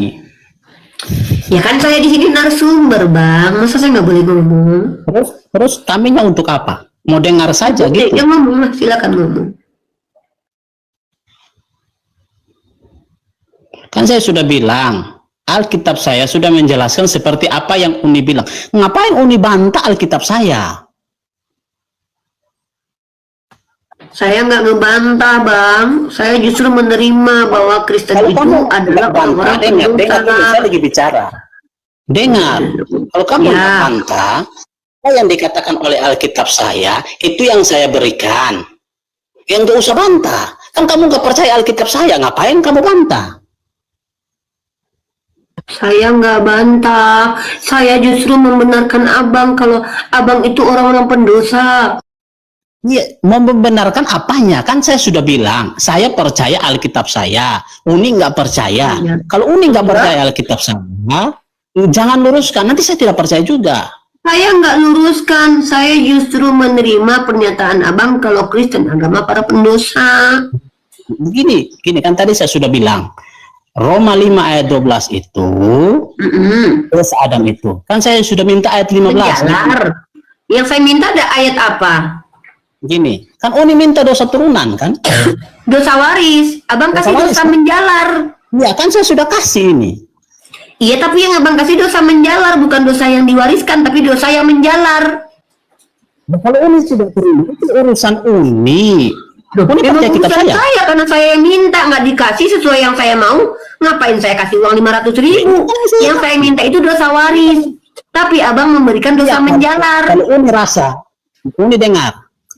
Ya kan saya di sini narasumber, Bang. Masa saya nggak boleh ngomong? Terus kaminya untuk apa? Mau dengar saja Oke, gitu. ya ngomong lah, silakan ngomong. Kan saya sudah bilang, Alkitab saya sudah menjelaskan seperti apa yang Uni bilang. Ngapain Uni bantah Alkitab saya? Saya nggak ngebantah, Bang. Saya justru menerima bahwa Kristen Kalau itu kamu adalah orang-orang dengar pendosa. dulu, saya lagi bicara. Dengar, kalau kamu Ya. bantah, apa yang dikatakan oleh Alkitab saya, itu yang saya berikan. Yang nggak usah bantah. Kan kamu nggak percaya Alkitab saya, ngapain kamu bantah? Saya nggak bantah. Saya justru membenarkan Abang kalau Abang itu orang-orang pendosa. Iya, membenarkan apanya? Kan saya sudah bilang, saya percaya Alkitab saya. Uni nggak percaya. Ya. Kalau Uni nggak percaya Alkitab saya, jangan luruskan. Nanti saya tidak percaya juga. Saya nggak luruskan. Saya justru menerima pernyataan Abang kalau Kristen agama para pendosa. Gini kan tadi saya sudah bilang, Roma 5 ayat 12 itu, terus Adam itu. Kan saya sudah minta ayat 15. Menjalar. Yang saya minta ada ayat apa? Gini, kan Uni minta dosa turunan kan? Dosa waris. Abang Dosa kasih waris, dosa kan? menjalar. Ya kan saya sudah kasih ini. Iya, tapi yang Abang kasih dosa menjalar, bukan dosa yang diwariskan, tapi dosa yang menjalar. Nah, kalau Uni sudah turunan, itu urusan Uni. Uni percaya kitab urusan saya. karena saya yang minta, nggak dikasih sesuai yang saya mau. Ngapain saya kasih uang 500.000? Yang saya minta itu dosa waris. Tapi Abang memberikan dosa menjalar. Kalau Uni rasa, Uni dengar.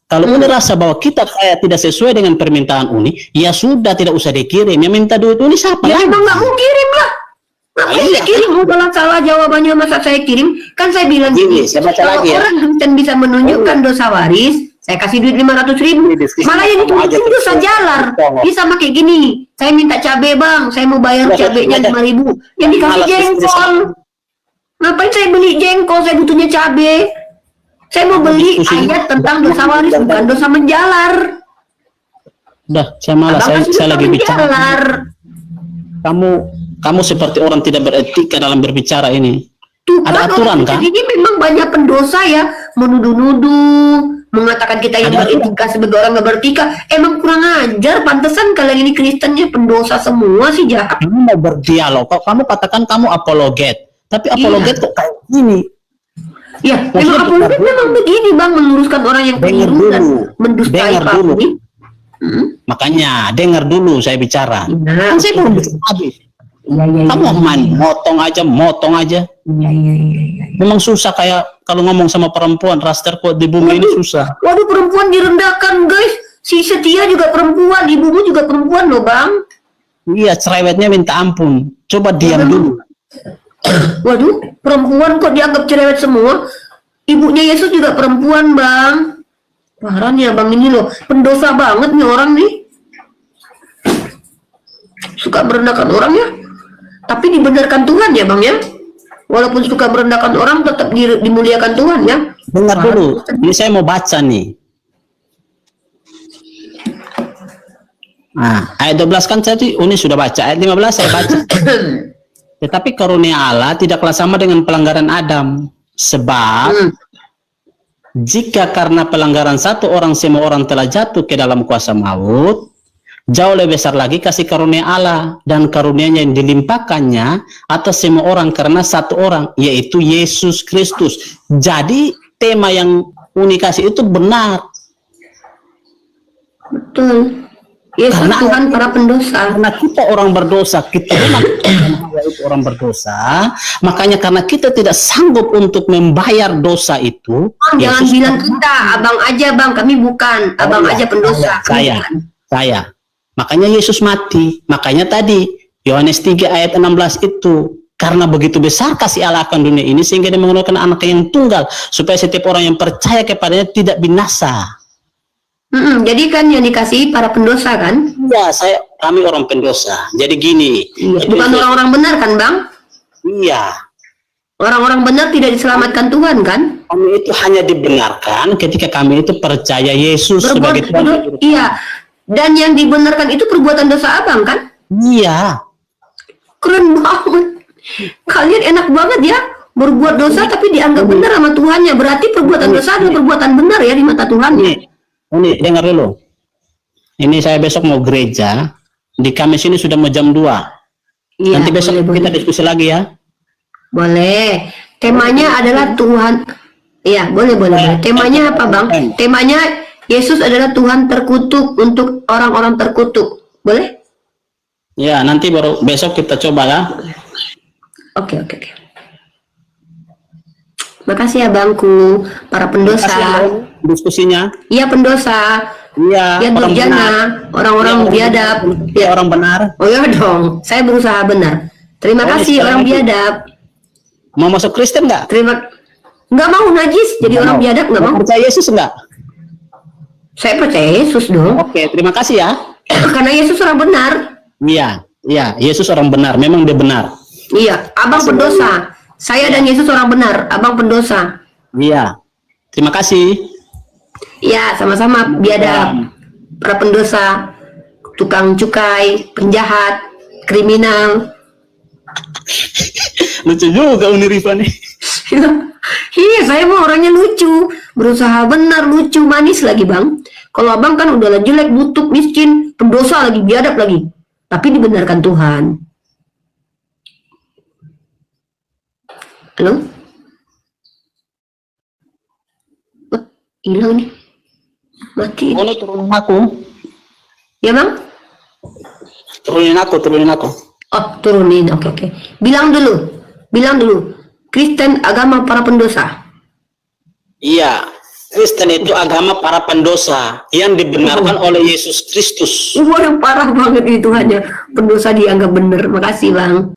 Kalau Uni rasa bahwa kitab saya tidak sesuai dengan permintaan Uni, ya sudah, tidak usah dikirim. Yang minta duit Uni siapa? Ya lagi? Emang nggak mau kirim lah. Ngapain Iya. kirim? Kalau salah jawabannya masa saya kirim? Kan saya bilang Gini, gini, saya baca kalau lagi ya. orang Kristen bisa menunjukkan dosa waris, saya kasih duit 500.000. Ini diskusi Malah yang apa aja itu dosa tuh? jalar. Tolong. Bisa sama kayak gini, saya minta cabai, Bang, saya mau bayar Baca, cabainya baca. 5.000. Yang dikasih Malas diskusi. jengkol. Ngapain saya beli jengkol? Saya butuhnya cabai. Saya mau beli Diskusi. ayat tentang dosa waris, bukan dosa menjalar. Udah, saya malas. Abang kasih Saya dosa lagi bicara. menjalar. Kamu seperti orang tidak beretika dalam berbicara ini. Tuh, Ada aturan kan? Ini memang banyak pendosa ya, menuduh-nuduh, mengatakan kita yang Ada beretika sebagai orang nggak beretika. Emang kurang ajar, pantesan kalian ini Kristennya pendosa semua sih, jahat. Kamu mau berdialog, kamu katakan kamu apologet. Tapi apologet kok kayak gini? Ya, Maksudnya memang apologet kita- memang begini, Bang, meluruskan orang yang Dengar keliru dan dulu. mendustai Dengar Pak dulu. ini. Makanya dengar dulu saya bicara. Nah, Kan saya belum bicara habis. iya. Kamu main motong aja. Iya. Memang susah kayak kalau ngomong sama perempuan, raster kuat di bumi ini susah. Waduh, perempuan direndahkan, guys. Si Setia juga perempuan, ibumu juga perempuan loh, Bang. Iya, cerewetnya minta ampun. Coba diam dulu. Waduh, perempuan kok dianggap cerewet semua? Ibunya Yesus juga perempuan, Bang. Parah nih Abang ini loh, pendosa banget nih orang nih. Suka merendahkan orang ya, tapi dibenarkan Tuhan ya, Bang ya. Walaupun suka merendahkan orang, tetap dimuliakan Tuhan ya. Dengar dulu, ini saya mau baca nih. Nah, ayat 12 kan tadi Uni sudah baca, ayat 15 saya baca. Tetapi karunia Allah tidaklah sama dengan pelanggaran Adam. Sebab jika karena pelanggaran satu orang semua orang telah jatuh ke dalam kuasa maut, jauh lebih besar lagi kasih karunia Allah dan karunia-Nya yang dilimpahkannya atas semua orang karena satu orang, yaitu Yesus Kristus. Jadi tema yang Uni kasih itu benar. Betul. Yesus Karena- Tuhan para pendosa. Karena kita orang berdosa, kita memang itu orang berdosa, makanya karena kita tidak sanggup untuk membayar dosa itu, Bang, jangan Yesus- bilang kita, Abang aja Bang, kami bukan. Abang iya, aja pendosa. Kami saya. bukan. Makanya Yesus mati. Makanya tadi Yohanes 3 ayat 16 itu, karena begitu besar kasih Allah akan dunia ini sehingga Dia mengeluarkan anak yang tunggal supaya setiap orang yang percaya kepadanya tidak binasa. Jadi kan yang dikasihi para pendosa kan? Ya, kami orang pendosa. Jadi gini. Iya. itu- Bukan orang-orang benar kan, Bang? Iya. Orang-orang benar tidak diselamatkan Tuhan kan? Kami itu hanya dibenarkan ketika kami itu percaya Yesus sebagai Tuhan. Iya. Dan yang dibenarkan itu perbuatan dosa Abang kan? Iya. Keren banget. Kalian enak banget ya berbuat dosa tapi dianggap benar sama Tuhannya. Berarti perbuatan dosa adalah perbuatan benar ya di mata Tuhannya. Ini dengar dulu. Ini saya besok mau gereja. Di Kamis ini sudah mau jam 2. Iya, Nanti besok boleh, kita boleh. diskusi lagi ya. Boleh. Temanya adalah Tuhan. Iya, boleh. Temanya apa, Bang? Temanya Yesus adalah Tuhan terkutuk untuk orang-orang terkutuk. Boleh? Ya, nanti baru besok kita coba ya. Oke. Makasih ya Bangku, para pendosa. Diskusinya. Iya pendosa. Iya. Ya orang durjana, benar. orang-orang Iya, biadab. Iya, orang benar. Oh iya dong, saya berusaha benar. Terima kasih sekarang orang itu. biadab. Mau masuk Kristen nggak? Nggak mau najis, jadi orang biadab nggak mau. Percaya Yesus nggak? Saya percaya Yesus dong, Oke, terima kasih ya. karena Yesus orang benar. Iya, Yesus orang benar. Memang dia benar. Iya, Abang pendosa. Saya dan Yesus orang benar, Abang pendosa. Iya. Terima kasih. Iya, sama-sama biadab. Para pendosa, tukang cukai, penjahat, kriminal. Lucu juga Uni Rifa nih. Iya, saya mau orangnya lucu, berusaha benar, lucu, manis lagi Bang. Kalau Abang kan udah jelek, butuh, miskin, pendosa lagi, biadab lagi. Tapi dibenarkan Tuhan. Halo? Wah, hilang nih. Mati. Uni turunin aku. Ya Bang? Turunin aku. Oh, turunin. Oke. Bilang dulu. Kristen agama para pendosa. Iya. Kristen itu agama para pendosa yang dibenarkan oleh Yesus Kristus. Wah, yang parah banget itu hanya pendosa dianggap benar. Makasih Bang.